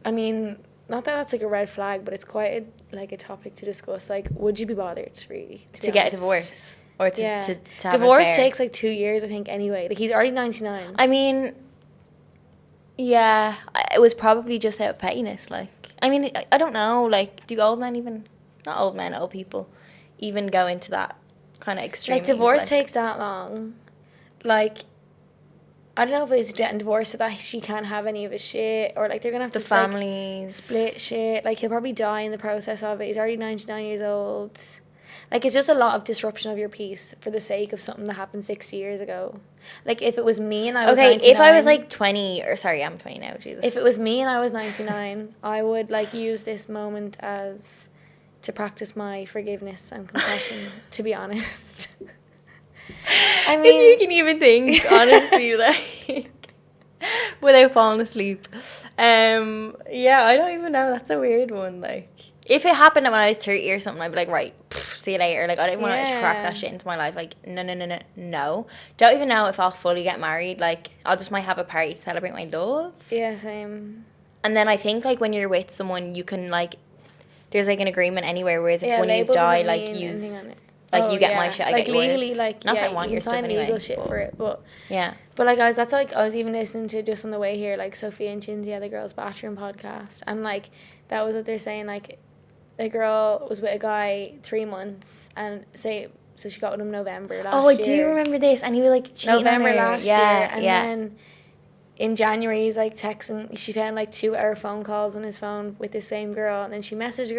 S2: I mean, not that that's like a red flag, but it's quite a topic to discuss. Like, would you be bothered, really?
S1: To get a
S2: honest?
S1: divorce? Or to have an
S2: Divorce
S1: affair?
S2: takes like 2 years, I think, anyway. Like, he's already 99.
S1: I mean, yeah, it was probably just out of pettiness. Like, I mean, I don't know. Like, do old men even, not old men, old people, even go into that kind of extreme?
S2: Like, divorce takes that long. Like, I don't know if it's getting divorced so that she can't have any of his shit, or like they're gonna have
S1: the
S2: to
S1: families
S2: split shit. Like, he'll probably die in the process of it. He's already 99 years old. Like, it's just a lot of disruption of your peace for the sake of something that happened 60 years ago. Like, if it was me and I was 99,
S1: if I was like 20, or sorry, I'm 20 now, Jesus.
S2: if it was me and I was 99, I would like use this moment as to practice my forgiveness and compassion, to be honest. I mean,
S1: if you can even think, honestly, like, without falling asleep. Yeah, I don't even know. That's a weird one. Like, if it happened when I was 30 or something, I'd be like, right, see you later. Like, I don't want to track that shit into my life. Like, no. Don't even know if I'll fully get married. Like, I'll just might have a party to celebrate my love.
S2: Yeah, same.
S1: And then I think, like, when you're with someone, you can, like, there's, like, an agreement anywhere, whereas if one of you
S2: label
S1: die,
S2: doesn't
S1: like,
S2: mean
S1: you
S2: anything on it.
S1: you get my shit, I
S2: like,
S1: get yours.
S2: legally, like,
S1: not that I
S2: you
S1: want
S2: can
S1: your stuff
S2: sign
S1: anyway.
S2: legal shit for it, but
S1: yeah.
S2: But like, guys, that's like I was even listening to just on the way here, like Sophia and Chinzia, the girls' bathroom podcast, and like that was what they're saying. Like, a girl was with a guy 3 months, and so she got with him November last year.
S1: Oh, I do remember this, and he was like cheating
S2: November
S1: on her.
S2: last year, and then in January, he's like texting. She found like 2-hour phone calls on his phone with the same girl, and then she messaged the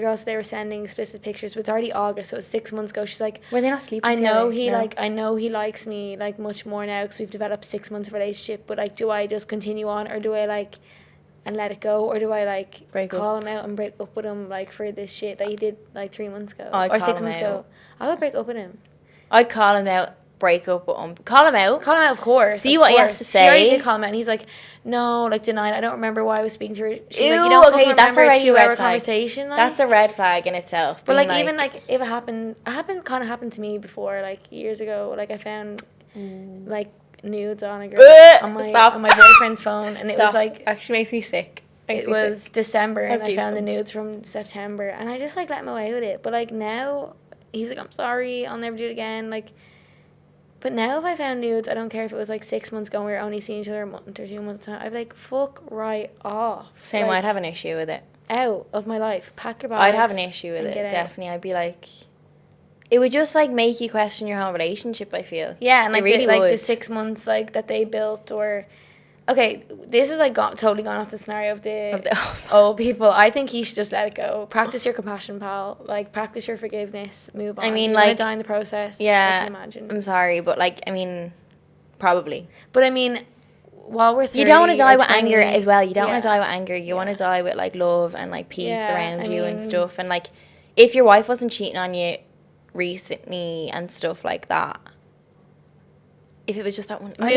S2: girl said they were sending explicit pictures. But it's already August, so it was 6 months ago. She's like,
S1: were they not sleeping
S2: I
S1: together?
S2: know he I know he likes me like much more now because we've developed 6 months of relationship. But like, do I just continue on, or do I like and let it go, or do I like call him out and break up with him like for this shit that he did like 3 months ago or 6 months ago? I would break up with him.
S1: I'd call him out. Break up with him. Call him out, of course. See what he has to say.
S2: She already did call him out, and he's like, no, like, denied. I don't remember why I was speaking to her. She's
S1: Ew,
S2: like, you don't
S1: okay, that's a
S2: red
S1: 2-hour
S2: conversation. Like?
S1: That's a red flag in itself.
S2: But like even like if it happened kind of happened to me before, like years ago. Like I found like nudes on a girl on my boyfriend's phone, and it was like
S1: actually makes me sick.
S2: It was December, and I found the nudes from September, and I just like let him away with it. But like now, he's like, I'm sorry, I'll never do it again. Like. But now if I found nudes, I don't care if it was like 6 months ago and we were only seeing each other a month or 2 months time. I'd be like, fuck right off.
S1: Same,
S2: like,
S1: I'd have an issue with it.
S2: Out of my life. Pack your bags.
S1: I'd have an issue with it, definitely. I'd be like, it would just like make you question your whole relationship, I feel.
S2: Yeah, and like,
S1: really
S2: like the 6 months like that they built, or... Okay, this is like totally gone off the scenario of the old people. I think he should just let it go. Practice your compassion, pal. Like, practice your forgiveness. Move on.
S1: I mean,
S2: you're
S1: like...
S2: gonna die in the process.
S1: Yeah.
S2: I can imagine.
S1: I'm sorry, but like, I mean, probably.
S2: But I mean, while we're 30
S1: you don't want to die with
S2: 20,
S1: anger as well. You don't want to die with anger. You
S2: Yeah.
S1: want to die with like love and like peace around you and stuff. And like, if your wife wasn't cheating on you recently and stuff like that, if it was just that one, I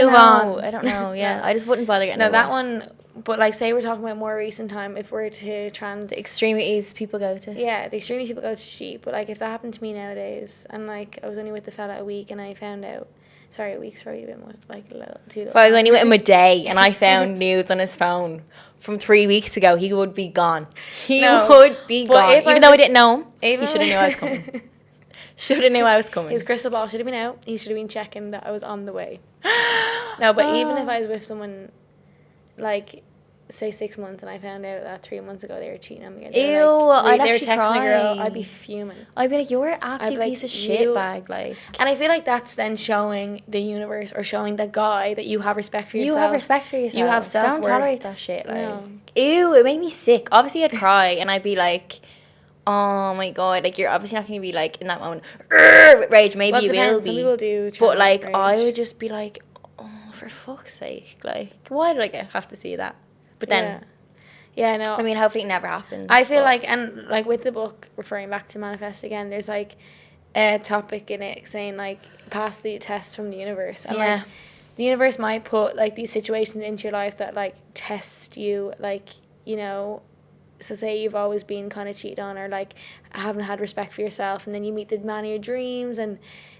S1: don't know. Yeah, I just wouldn't bother getting
S2: that one. But like, say we're talking about more recent time, if we're to
S1: the extremities people go to.
S2: Yeah, the extremities people go to cheat. But like, if that happened to me nowadays, and like I was only with the fella a week, and I found out. Sorry, a week's probably a bit more, like a little too.
S1: If I was only with him a day, and I found nudes on his phone from 3 weeks ago, he would be gone. He would be gone. Even though I didn't know him, he should have knew I was coming. Should have knew I was coming.
S2: His crystal ball should have been out. He should have been checking that I was on the way. No, but even if I was with someone, like, say 6 months, and I found out that 3 months ago they were cheating on me.
S1: Ew, I'd
S2: they were
S1: actually
S2: texting
S1: cry.
S2: a girl, I'd be fuming.
S1: I'd be like, you're an absolute piece of shit bag, like.
S2: And I feel like that's then showing the universe, or showing the guy, that you have respect for yourself.
S1: You have respect for yourself.
S2: You have self-worth.
S1: Don't tolerate that shit, like.
S2: No.
S1: Ew, it made me sick. Obviously, I'd cry, and I'd be like, oh my god, like, you're obviously not going to be like in that moment with rage. Maybe you will be.
S2: Some people do,
S1: but like, I would just be like, oh, for fuck's sake, like, why did I have to see that? But then
S2: yeah, no,
S1: I mean, hopefully it never happens.
S2: I feel like, and like with the book, referring back to Manifest again, there's like a topic in it saying like, pass the test from the universe, and like the universe might put like these situations into your life that like test you, like, you know. So say you've always been kind of cheated on, or like haven't had respect for yourself, and then you meet the man of your dreams, and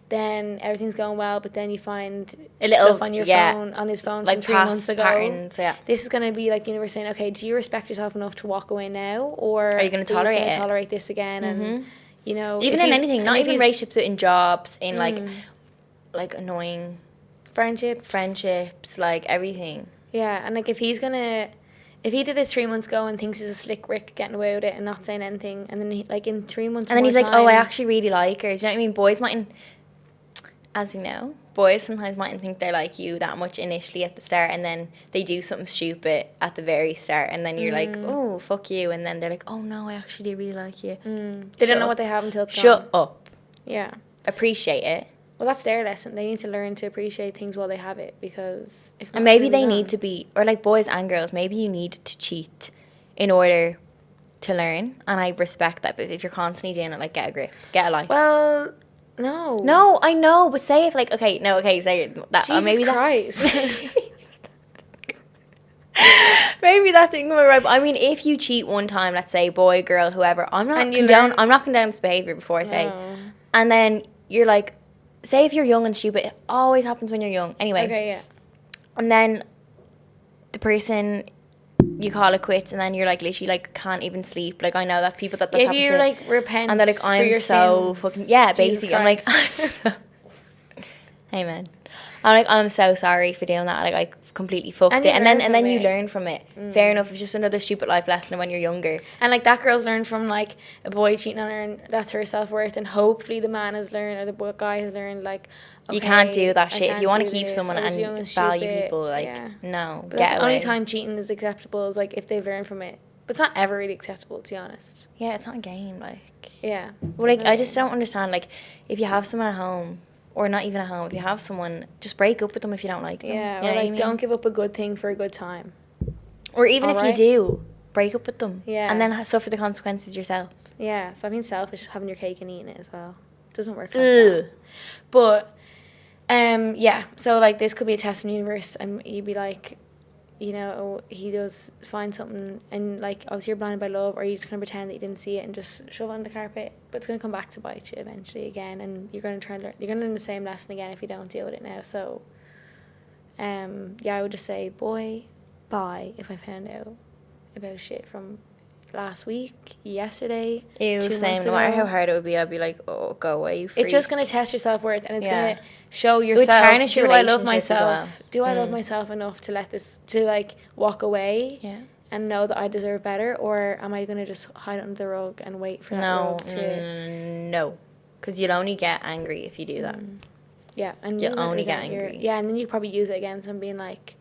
S2: then everything's going well, but then you find a little stuff on your phone, on his phone, like from 3 months ago. Patterns, This is going to be like the universe saying, okay, do you respect yourself enough to walk away now, or
S1: are you going to
S2: tolerate this again? Mm-hmm. And you know,
S1: even in anything, not even relationships, in jobs, in like annoying friendships, like everything.
S2: Yeah, and like if he did this 3 months ago and thinks he's a slick Rick getting away with it and not saying anything, and then he, like in 3 months,
S1: and then he's like, oh, I actually really like her. Do you know what I mean? Boys mightn't, as we know, boys sometimes mightn't think they're like you that much initially at the start, and then they do something stupid at the very start, and then you're like, oh, fuck you, and then they're like, oh no, I actually do really like you.
S2: They don't know what they have until it's gone.
S1: Shut up.
S2: Yeah.
S1: Appreciate it.
S2: Well, that's their lesson. They need to learn to appreciate things while they have it, because if not,
S1: and maybe they need to be, or like boys and girls, maybe you need to cheat in order to learn, and I respect that. But if you're constantly doing it, like, get a grip, get a life.
S2: Well, no,
S1: I know, but say if like, say that,
S2: Jesus
S1: maybe
S2: Christ.
S1: Maybe that didn't come right. But I mean, if you cheat one time, let's say boy, girl, whoever, I'm not condoning this behavior before I say, and then you're like. Say if you're young and stupid, it always happens when you're young. Anyway.
S2: Okay, yeah.
S1: And then the person, you call it quits, and then you're like literally like can't even sleep. Like, I know that people that's
S2: if you like repent,
S1: and they're like, I'm so fucking basically.
S2: Christ.
S1: I'm like, I'm so, hey man, I'm so sorry for doing that. Like, completely fucked it, and then you learn from it. Fair enough, it's just another stupid life lesson when you're younger.
S2: And like that girl's learned from like a boy cheating on her, and that's her self-worth, and hopefully the man has learned, or the guy has learned, like, okay,
S1: you can't do that shit if you want to keep
S2: this.
S1: someone and value people, like, no,
S2: but that's the only time cheating is acceptable, is like if they've learned from it. But it's not ever really acceptable, to be honest.
S1: Yeah, it's not a game, like.
S2: Yeah.
S1: Well, like, I just don't understand, like, if you have someone at home, or not even at home, if you have someone, just break up with them if you don't like them.
S2: Yeah,
S1: you know
S2: or like,
S1: I mean?
S2: don't give up a good thing for a good time.
S1: Or even if you do, break up with them.
S2: Yeah.
S1: And then suffer the consequences yourself.
S2: Yeah, so I mean selfish, having your cake and eating it as well. It doesn't work like that. But, yeah, so, like, this could be a test from the universe, and you'd be like, you know, he does find something, and like, obviously you're blinded by love, or you just kind of pretend that you didn't see it and just shove it on the carpet, but it's going to come back to bite you eventually again, and you're going to try and you're going to learn the same lesson again if you don't deal with it now. So yeah, I would just say, boy, bye, if I found out about shit from last week, yesterday,
S1: Ew,
S2: 2
S1: same.
S2: months
S1: No
S2: ago.
S1: matter how hard it would be, I'd be like, oh, go away, you freak.
S2: It's just going to test your self-worth, and it's
S1: Yeah.
S2: going to show yourself,
S1: tarnish your
S2: do I love
S1: relationship as
S2: myself?
S1: well.
S2: Do I love myself enough to let this, to like walk away
S1: Yeah.
S2: and know that I deserve better? Or am I going to just hide under the rug and wait for that rug to...
S1: No. Because you'll only get angry if you do that.
S2: Yeah, and
S1: You'll only get angry.
S2: Yeah, and then you probably use it against them being like...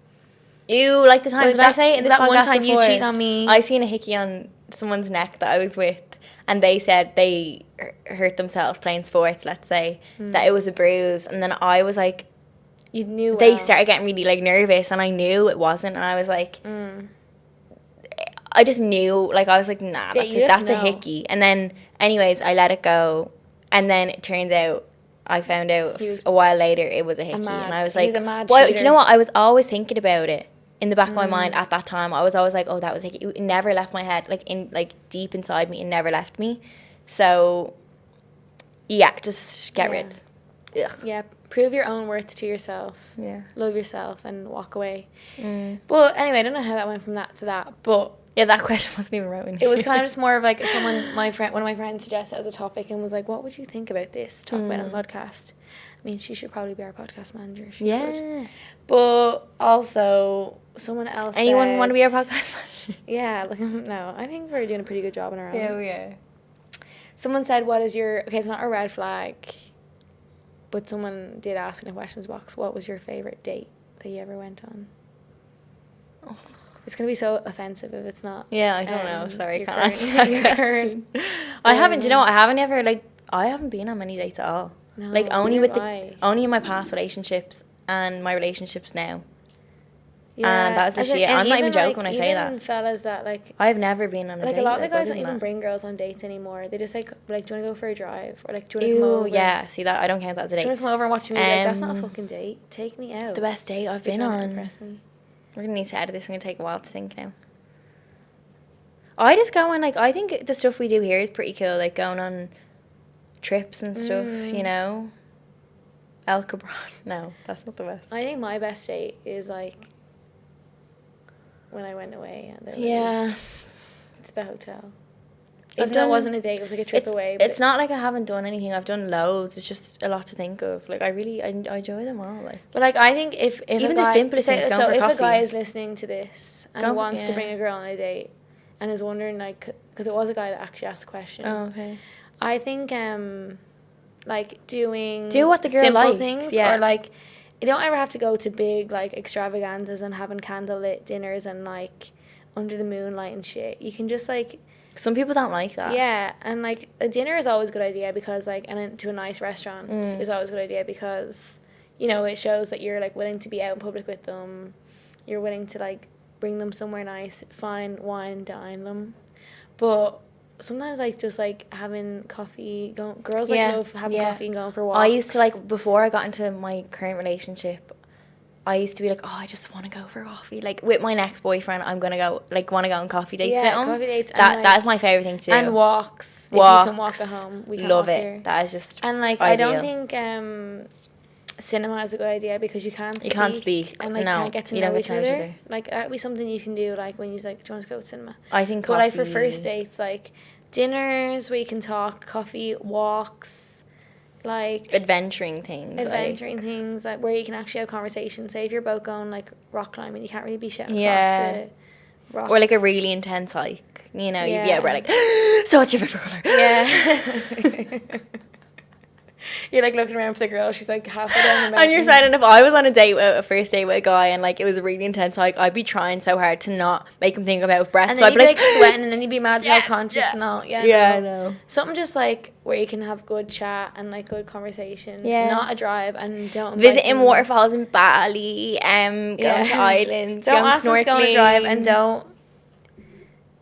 S1: Ew, like the times, did I say it in this
S2: that
S1: podcast
S2: one time
S1: before?
S2: you cheated on me.
S1: I seen a hickey on someone's neck that I was with, and they said they hurt themselves playing sports, let's say, that it was a bruise, and then I was like,
S2: you knew
S1: they started getting really like nervous, and I knew it wasn't, and I was like, I just knew, like, I was like, nah, that's a hickey. And then anyways, I let it go, and then it turns out I found out a while later it was a hickey, and I was like, well, do you know what, I was always thinking about it in the back of my mind at that time. I was always like, oh, that was a hickey. It never left my head, like deep inside me, it never left me. So yeah, just get rid. Ugh.
S2: Yeah, prove your own worth to yourself.
S1: Yeah,
S2: love yourself and walk away. But anyway, I don't know how that went from that to that, but
S1: yeah, that question wasn't even written.
S2: It was kind of just more of like one of my friends suggested as a topic and was like, what would you think about this? Talk about it on a podcast. I mean, she should probably be our podcast manager. She's good. But also, someone else
S1: Anyone want to be our podcast manager?
S2: Yeah, like, no, I think we're doing a pretty good job on our own.
S1: Yeah, we are.
S2: Someone said, what is your... Okay, it's not a red flag, but someone did ask in a questions box, what was your favourite date that you ever went on? Oh. It's going to be so offensive if it's not.
S1: Yeah, I don't know. Sorry, I can't answer
S2: that
S1: that question. I haven't, you know what, I haven't been on many dates at all.
S2: No,
S1: like, only in my past relationships and my relationships now. Yeah, and that's the shit. I'm not even joking when I say that.
S2: Even fellas that, like...
S1: I've never been on a date.
S2: Like, a lot of the guys don't even bring girls on dates anymore. They just, like, do you want to go for a drive? Or, like, do you want to come over?
S1: Yeah, see, that, I don't count that as a date.
S2: Do you want to come over and watch a movie? Like, that's not a fucking date. Take me out.
S1: The best date I've been on.
S2: Impress me.
S1: We're going to need to edit this. I'm going to take a while to think now. I just go on, like, I think the stuff we do here is pretty cool. Like, going on trips and stuff, you know? El Cabron. No, that's not the best.
S2: I think my best date is, like, when I went away. And to the hotel. Even though it wasn't a date, it was like a trip away.
S1: It's not like I haven't done anything. I've done loads. It's just a lot to think of. Like, I enjoy them all. Like,
S2: but like, I think if
S1: even the simplest things, going for coffee.
S2: If a guy is listening to this and wants to bring a girl on a date and is wondering, like, because it was a guy that actually asked the question.
S1: Oh, okay.
S2: I think like do
S1: what the girl
S2: simple
S1: likes,
S2: things,
S1: yeah.
S2: Or like, you don't ever have to go to big like extravaganzas and having candlelit dinners and like under the moonlight and shit. You can just like.
S1: Some people don't like that.
S2: Yeah, and like a dinner is always a good idea because like, and then to a nice restaurant is always a good idea because, you know, it shows that you're like willing to be out in public with them. You're willing to like bring them somewhere nice, fine wine, dine them. But sometimes like just like having coffee, girls like love having coffee and going for walks.
S1: I used to like, before I got into my current relationship, I used to be like, oh, I just want to go for coffee. Like, with my next boyfriend, I'm going to go, like, want to go on coffee dates with him.
S2: Yeah, coffee dates.
S1: That is my favourite thing to do.
S2: And walks. If you can walk at home. We can
S1: love
S2: walk
S1: it.
S2: here.
S1: That is just
S2: And, like,
S1: ideal.
S2: I don't think cinema is a good idea because you can't speak. And, like, can't get to know each other. Like, that'd be something you can do, like, when you're like, do you want to go to cinema?
S1: I think
S2: coffee. But, like, for first dates, like, dinners where you can talk, coffee, walks, like
S1: adventuring things
S2: like where you can actually have conversations. Say if you're both going like rock climbing, you can't really be shouting across the rocks.
S1: Or like a really intense hike, you know. Yeah, we're like, so what's your favorite color?
S2: Yeah. You're like looking around for the girl, she's like halfway down the mountain.
S1: And you're spending, if I was on a first date with a guy and like it was a really intense hike, I'd be trying so hard to not make him think I'm out of breath.
S2: And
S1: so
S2: then
S1: I'd be
S2: like sweating, and then you'd be mad self-conscious and all.
S1: I know.
S2: Something just like where you can have good chat and like good conversation. Not a drive, and don't
S1: visiting waterfalls in Bali, going to islands,
S2: don't
S1: going
S2: ask them to go on a
S1: snorkeling.
S2: drive, and don't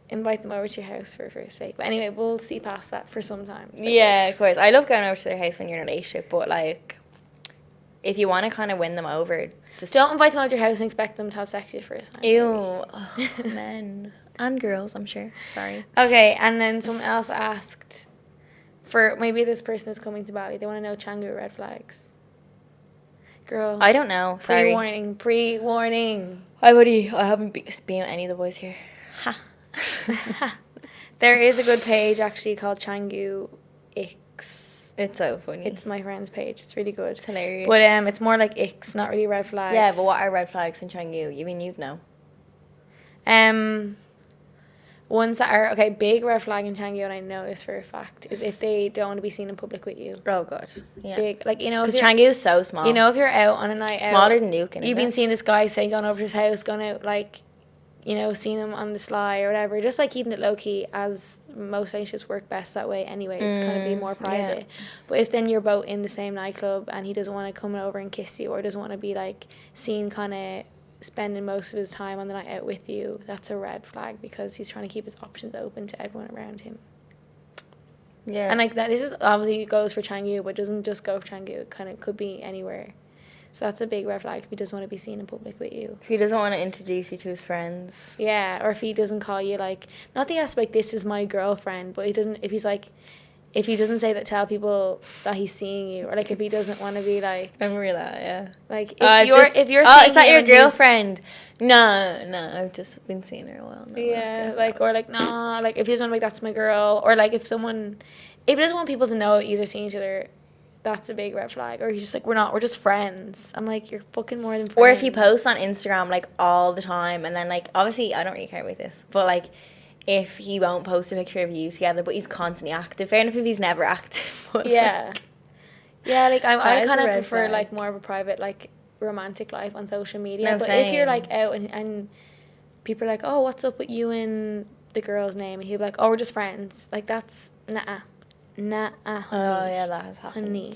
S2: invite them over to your house for a first date. But anyway, we'll see past that for some time. So
S1: of course. I love going over to their house when you're in a relationship, but like if you want to kind of win them over, just
S2: don't invite them over to your house and expect them to have sex with you first time.
S1: Ew. Men and girls, I'm sure. Sorry.
S2: Okay, and then someone else asked, for maybe this person is coming to Bali, they want to know Canggu red flags. Girl,
S1: I don't know. Sorry.
S2: Pre-warning.
S1: I haven't been with any of the boys here. Ha.
S2: There is a good page actually called Canggu Icks.
S1: It's so funny.
S2: It's my friend's page. It's really good.
S1: It's hilarious.
S2: But it's more like icks, not really red flags.
S1: Yeah, but what are red flags in Canggu? You mean you'd know?
S2: Ones that are big red flag in Canggu, and I know this for a fact, is if they don't want to be seen in public with you.
S1: Oh god. Yeah.
S2: Big, like, you know,
S1: because Canggu is so small.
S2: You know, if you're out on a night out,
S1: smaller than Lucan.
S2: You've been seeing this guy say going over to his house, going out like, you know, seeing him on the sly or whatever, just like keeping it low key, as most relationships work best that way anyways, kind of be more private. Yeah. But if then you're both in the same nightclub and he doesn't want to come over and kiss you, or doesn't want to be like seen kind of spending most of his time on the night out with you, that's a red flag, because he's trying to keep his options open to everyone around him. Yeah. And like that, this is obviously goes for Canggu, but doesn't just go for Canggu, it kind of could be anywhere. So that's a big red flag if he doesn't want to be seen in public with you.
S1: If he doesn't want to introduce you to his friends.
S2: Yeah, or if he doesn't call you like, not that he has to be like, this is my girlfriend, but he doesn't say that, tell people that he's seeing you, or like if he doesn't want to be like.
S1: I remember that, yeah.
S2: Like if you're
S1: seeing is that your girlfriend? No, I've just been seeing her a while now.
S2: Yeah, like, or like, no, like if he doesn't want to be like, that's my girl, or like if he doesn't want people to know that you're seeing each other, that's a big red flag. Or he's just like, we're just friends. I'm like, you're fucking more than friends.
S1: Or if he posts on Instagram like all the time, and then like, obviously I don't really care about this, but like if he won't post a picture of you together but he's constantly active, fair enough if he's never active.
S2: Yeah like I kind of prefer flag. Like more of a private, like romantic life on social media. No, but same. If you're like out and people are like, oh, what's up with you and the girl's name, and he'll be like, oh, we're just friends, like that's honey.
S1: Oh yeah, that has happened.
S2: Honey.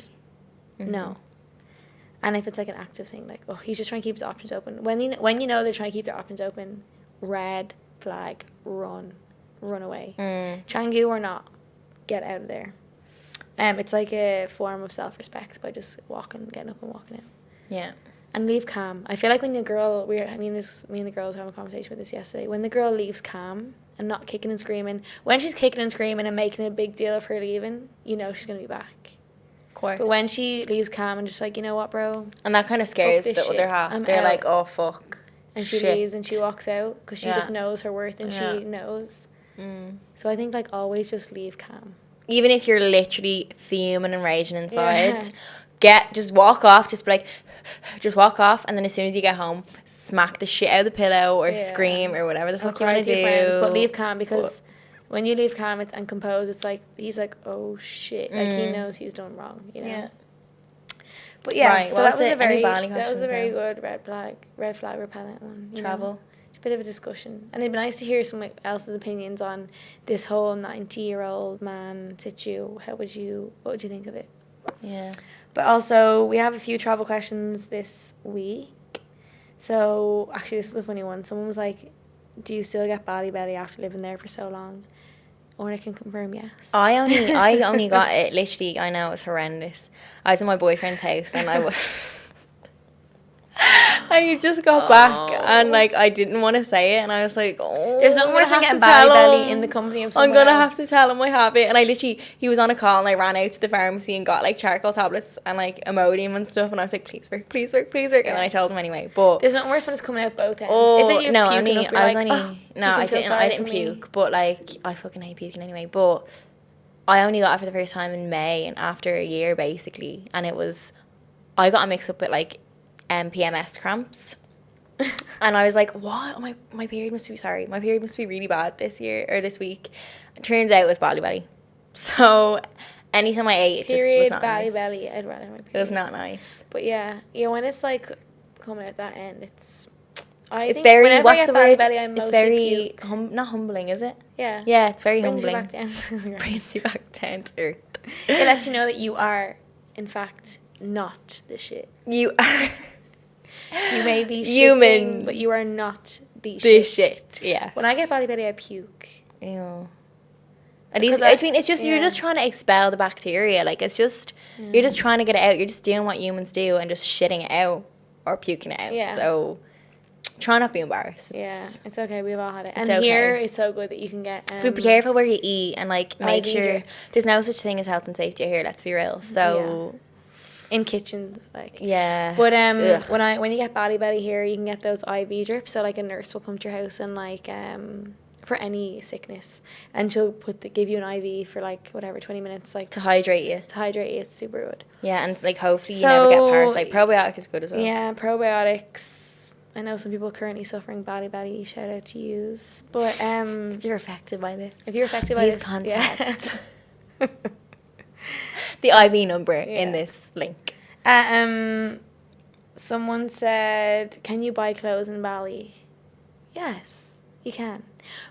S2: Mm-hmm. No. And if it's like an active thing, like, oh, he's just trying to keep his options open. When you know they're trying to keep their options open, red flag, run away. Canggu or not, get out of there. It's like a form of self-respect by just getting up and walking out.
S1: Yeah.
S2: And leave calm. I feel like when the girl, me and the girls were having a conversation with this yesterday, when the girl leaves calm and not kicking and screaming, when she's kicking and screaming and making a big deal of her leaving, you know she's going to be back.
S1: Of course.
S2: But when she leaves calm and just like, you know what, bro?
S1: And that kind of scares the other half. They're like, oh, fuck.
S2: And she leaves and she walks out because she just knows her worth, and she knows. So I think like always just leave calm. Even
S1: if you're literally fuming and raging inside, just walk off, just be like, just walk off, and then as soon as you get home, smack the shit out of the pillow or scream or whatever the fuck you want to do. Friends,
S2: but leave calm, because when you leave calm and composed, it's like he's like, oh shit, like he knows he's done wrong, you know. Yeah. But yeah, right, so that was a very good red flag repellent one.
S1: Travel.
S2: Know? It's a bit of a discussion, and it'd be nice to hear someone else's opinions on this whole 90-year-old man situ. What would you think of it?
S1: Yeah.
S2: But also, we have a few travel questions this week. So, actually, this is a funny one. Someone was like, do you still get Bali belly after living there for so long? Or I can confirm yes.
S1: I only got it, literally, I know, it was horrendous. I was in my boyfriend's house, and I was... And he just got back, and like I didn't want to say it, and I was like, oh,
S2: there's nothing worse than getting belly in the company of someone
S1: I'm gonna have to tell him I have it. And I literally, he was on a call, and I ran out to the pharmacy and got like charcoal tablets and like Imodium and stuff, and I was like, please work, and then I told him anyway. But
S2: there's nothing worse when it's coming out both ends.
S1: I didn't puke, but like I fucking hate puking anyway. But I only got it for the first time in May, and after a year basically, and I got it mixed up with like PMS cramps. And I was like, what? My period must be really bad this week. It turns out it was belly. So anytime I ate, it just was not nice.
S2: Belly, I'd rather my period.
S1: It was not nice.
S2: But yeah, when it's like coming out that end, it's
S1: very, what's the word?
S2: Belly, I'm
S1: it's very,
S2: not
S1: humbling, is it?
S2: Yeah.
S1: Yeah, it's very
S2: Brings
S1: humbling.
S2: You back down.
S1: Brings you back down to earth.
S2: It lets you know that you are, in fact, not the shit.
S1: You are.
S2: You may be
S1: human,
S2: but you are not the
S1: shit. Yeah.
S2: When I get belly, I puke.
S1: Ew. At least, I mean, it's just, you're just trying to expel the bacteria. Like, it's just, you're just trying to get it out. You're just doing what humans do and just shitting it out or puking it out. Yeah. So, try not to be embarrassed.
S2: It's okay. We've all had it. And here, it's so good that you can get...
S1: but be careful where you eat and, like, make sure... Drips. There's no such thing as health and safety here, let's be real. So...
S2: Yeah. In kitchens, like.
S1: Yeah.
S2: But when you get belly here, you can get those IV drips. So, like, a nurse will come to your house and, like... for any sickness, and she'll give you an IV for like whatever 20 minutes, like
S1: to hydrate you.
S2: It's super good.
S1: Yeah, and like hopefully you never get parasite. Probiotic is good as well.
S2: Yeah, probiotics. I know some people currently suffering belly. Shout out to yous. But
S1: if you're affected by this,
S2: please
S1: contact the IV number in this link.
S2: Someone said, "Can you buy clothes in Bali?" Yes, you can.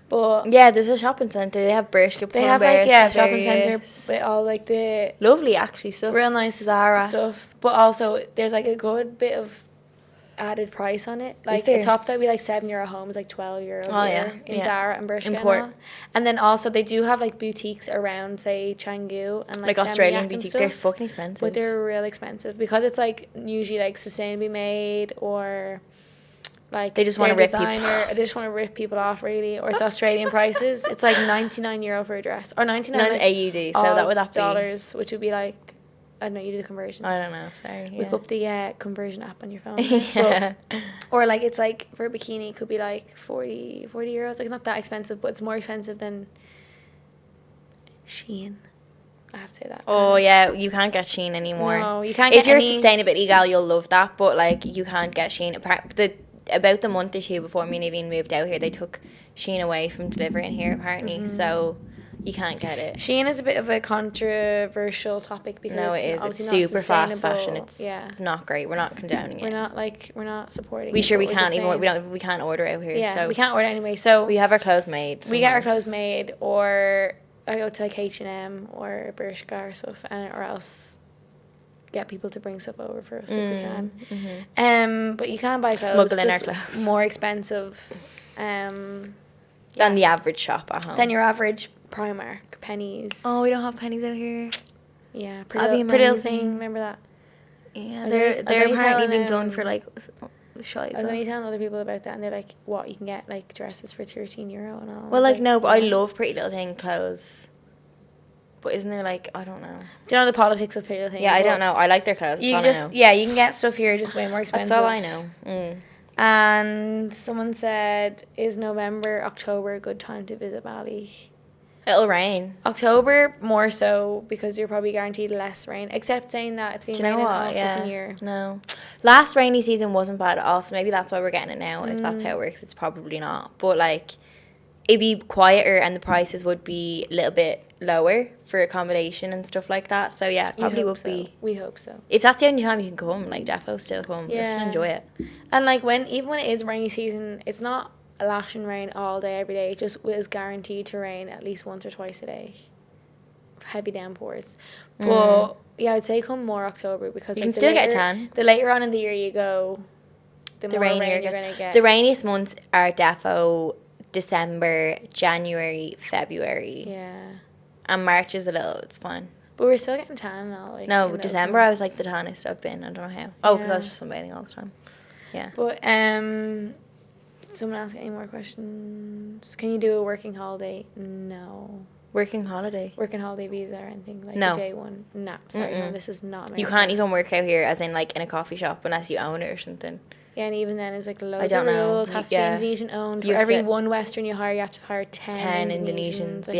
S2: But
S1: yeah, there's a shopping centre. They have Bershka.
S2: They have like shopping centre with all like the
S1: lovely actually stuff,
S2: real nice
S1: Zara
S2: stuff. But also there's like a good bit of added price on it. Like a top that would be like €7 home is like €12 in Zara and Bershka. And then also they do have like boutiques around, say, Canggu and like
S1: Australian boutiques. They're fucking expensive,
S2: but they're real expensive because it's like usually like sustainably made, or like
S1: they just want to rip people.
S2: They just want to rip people off, really, or it's Australian prices. It's like €99 for a dress, or 99
S1: like AUD. So that would
S2: dollars, which would be like, I don't know, you do the conversion.
S1: I don't know, sorry.
S2: Whip up the conversion app on your phone. Yeah. Or like it's like for a bikini, it could be like 40 euros. Like not that expensive, but it's more expensive than Shein. I have to say that.
S1: Oh yeah, you can't get Shein anymore.
S2: No, you can't get
S1: if you're sustainability gal, you'll love that, but like you can't get Shein. About the month or two before me and Naveen moved out here, they took Shein away from delivering here apparently, so you can't get it.
S2: Shein is a bit of a controversial topic because
S1: it's super fast fashion. It's not great. We're not condoning it.
S2: We're not supporting.
S1: We can't order out here.
S2: Yeah,
S1: so
S2: we can't order anyway. So
S1: we have our clothes made.
S2: We get our clothes made, or I go to like H&M or Bershka or stuff, or else get people to bring stuff over for us if we can. Mm-hmm. But you can buy clothes.
S1: Smuggle in our clothes.
S2: More expensive
S1: than the average shop at home.
S2: Than your average Primark, Pennies.
S1: Oh, we don't have Pennies out here.
S2: Yeah, Pretty Little Thing. Remember that?
S1: Yeah, they're apparently being done for like shite.
S2: I was only telling other people about that, and they're like, "What? You can get like dresses for €13 and all."
S1: Well, like no, but I love Pretty Little Thing clothes. But isn't there like, I don't know.
S2: Do you know the politics of Pretty Little Thing?
S1: Yeah, I don't know. I like their clothes.
S2: You just you can get stuff here just way more expensive.
S1: That's all I know.
S2: And someone said, "Is November, October a good time to visit Bali?"
S1: It'll rain.
S2: October more so because you're probably guaranteed less rain. Except saying that it's been raining all fucking year.
S1: No, last rainy season wasn't bad at all. So maybe that's why we're getting it now. If that's how it works, it's probably not. But like, it'd be quieter and the prices would be a little bit lower for accommodation and stuff like that. So yeah, probably would be.
S2: We hope so.
S1: If that's the only time you can come, like defo still come. Yeah. Just enjoy it.
S2: And like even when it is rainy season, it's not a lashing rain all day every day. It just is guaranteed to rain at least once or twice a day. Heavy downpours. But yeah, I'd say come more October because
S1: you can still get a tan.
S2: The later on in the year you go, the more rain you're going to get.
S1: The rainiest months are defo December, January, February.
S2: Yeah.
S1: And March is it's fine.
S2: But we're still getting tan and all. Like,
S1: no, December I was like the tannest I've been. I don't know how. Oh, because I was just sunbathing all the time. Yeah.
S2: But someone ask any more questions? Can you do a working holiday? No.
S1: Working holiday
S2: visa or anything like
S1: no.
S2: a J1? No, sorry, no, this is not America.
S1: You can't even work out here as in like in a coffee shop unless you own it or something.
S2: Yeah, and even then it's like loads of rules. Has to be Indonesian owned. For every one Western you hire, you have to hire 10 Indonesians.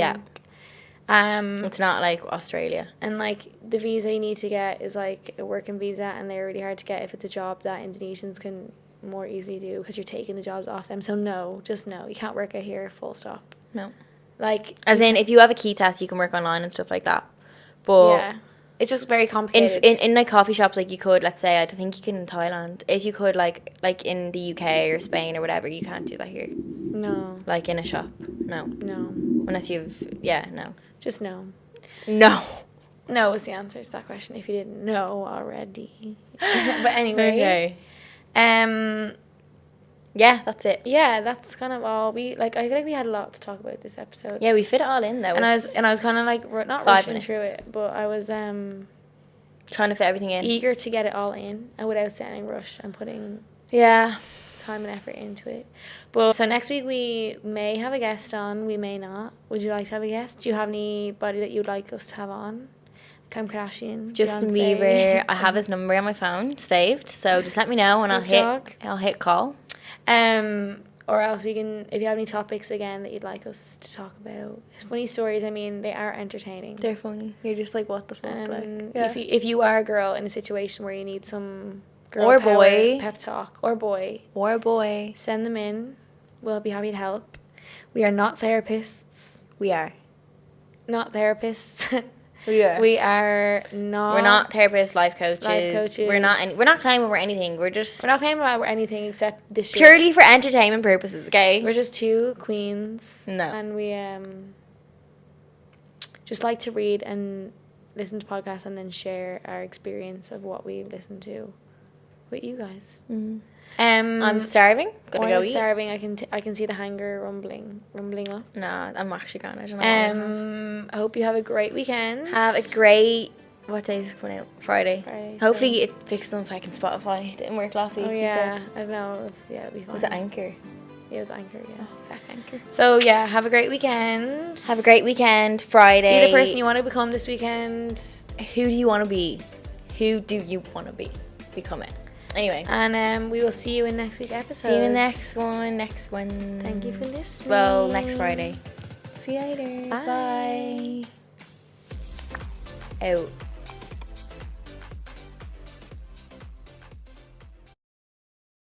S1: It's not like Australia.
S2: And like the visa you need to get is like a working visa, and they're really hard to get if it's a job that Indonesians can more easily do because you're taking the jobs off them. So no, just no, you can't work out here, full stop.
S1: No.
S2: Like,
S1: as in, if you have a key test, you can work online and stuff like that. But
S2: yeah, it's just very complicated.
S1: in like coffee shops, like you could, let's say, I think you can in Thailand. If you could, like in the UK or Spain or whatever, you can't do that here.
S2: No.
S1: Like in a shop, no. Unless you've, no.
S2: Just no.
S1: No.
S2: No is the answer to that question. If you didn't know already. But anyway.
S1: Okay. Yeah, that's it.
S2: Yeah, that's kind of all I feel like we had a lot to talk about this episode.
S1: Yeah, we fit it all in though.
S2: And I was kind of like not rushing through it, but I was
S1: trying to fit everything in.
S2: Eager to get it all in, and without sounding rushed and putting time and effort into it. But so next week we may have a guest on, we may not. Would you like to have a guest? Do you have anybody that you'd like us to have on? Kim Kardashian,
S1: Justin
S2: Fiancé.
S1: Bieber. I have his number on my phone saved, so just let me know and I'll hit call.
S2: Or else we can, if you have any topics again that you'd like us to talk about. Funny stories, I mean, they are entertaining.
S1: They're funny. You're just like, what the fuck?
S2: If you are a girl in a situation where you need some girl
S1: or
S2: power,
S1: boy
S2: pep talk, or boy, send them in. We'll be happy to help. We are not therapists.
S1: We are
S2: not therapists.
S1: We are.
S2: We are not.
S1: We're not therapists, life coaches. We're not claiming we're anything. We're not
S2: claiming we're anything except this shit.
S1: Purely for entertainment purposes, okay?
S2: We're just two queens.
S1: No.
S2: And we just like to read and listen to podcasts and then share our experience of what we've listened to with you guys.
S1: Mm-hmm. I'm starving. Gonna go eat.
S2: Starving. I can see the hunger rumbling up.
S1: Nah, I'm actually gone. I don't know.
S2: I hope you have a great weekend.
S1: What day is it coming out? Friday. Hopefully it fixed on fucking Spotify. It didn't work last week.
S2: Oh yeah. I don't know if it'll be fine.
S1: Was it Anchor?
S2: Yeah, it was Anchor. Yeah.
S1: Oh, fuck Anchor.
S2: So yeah, have a great weekend.
S1: Have a great weekend. Friday.
S2: Be the person you want to become this weekend.
S1: Who do you want to be? Who do you want to be? Become it. Anyway.
S2: And we will see you in next week's episode.
S1: See you in the next one.
S2: Thank you for listening.
S1: Well, next Friday. See you later.
S2: Bye.
S1: Bye. Out.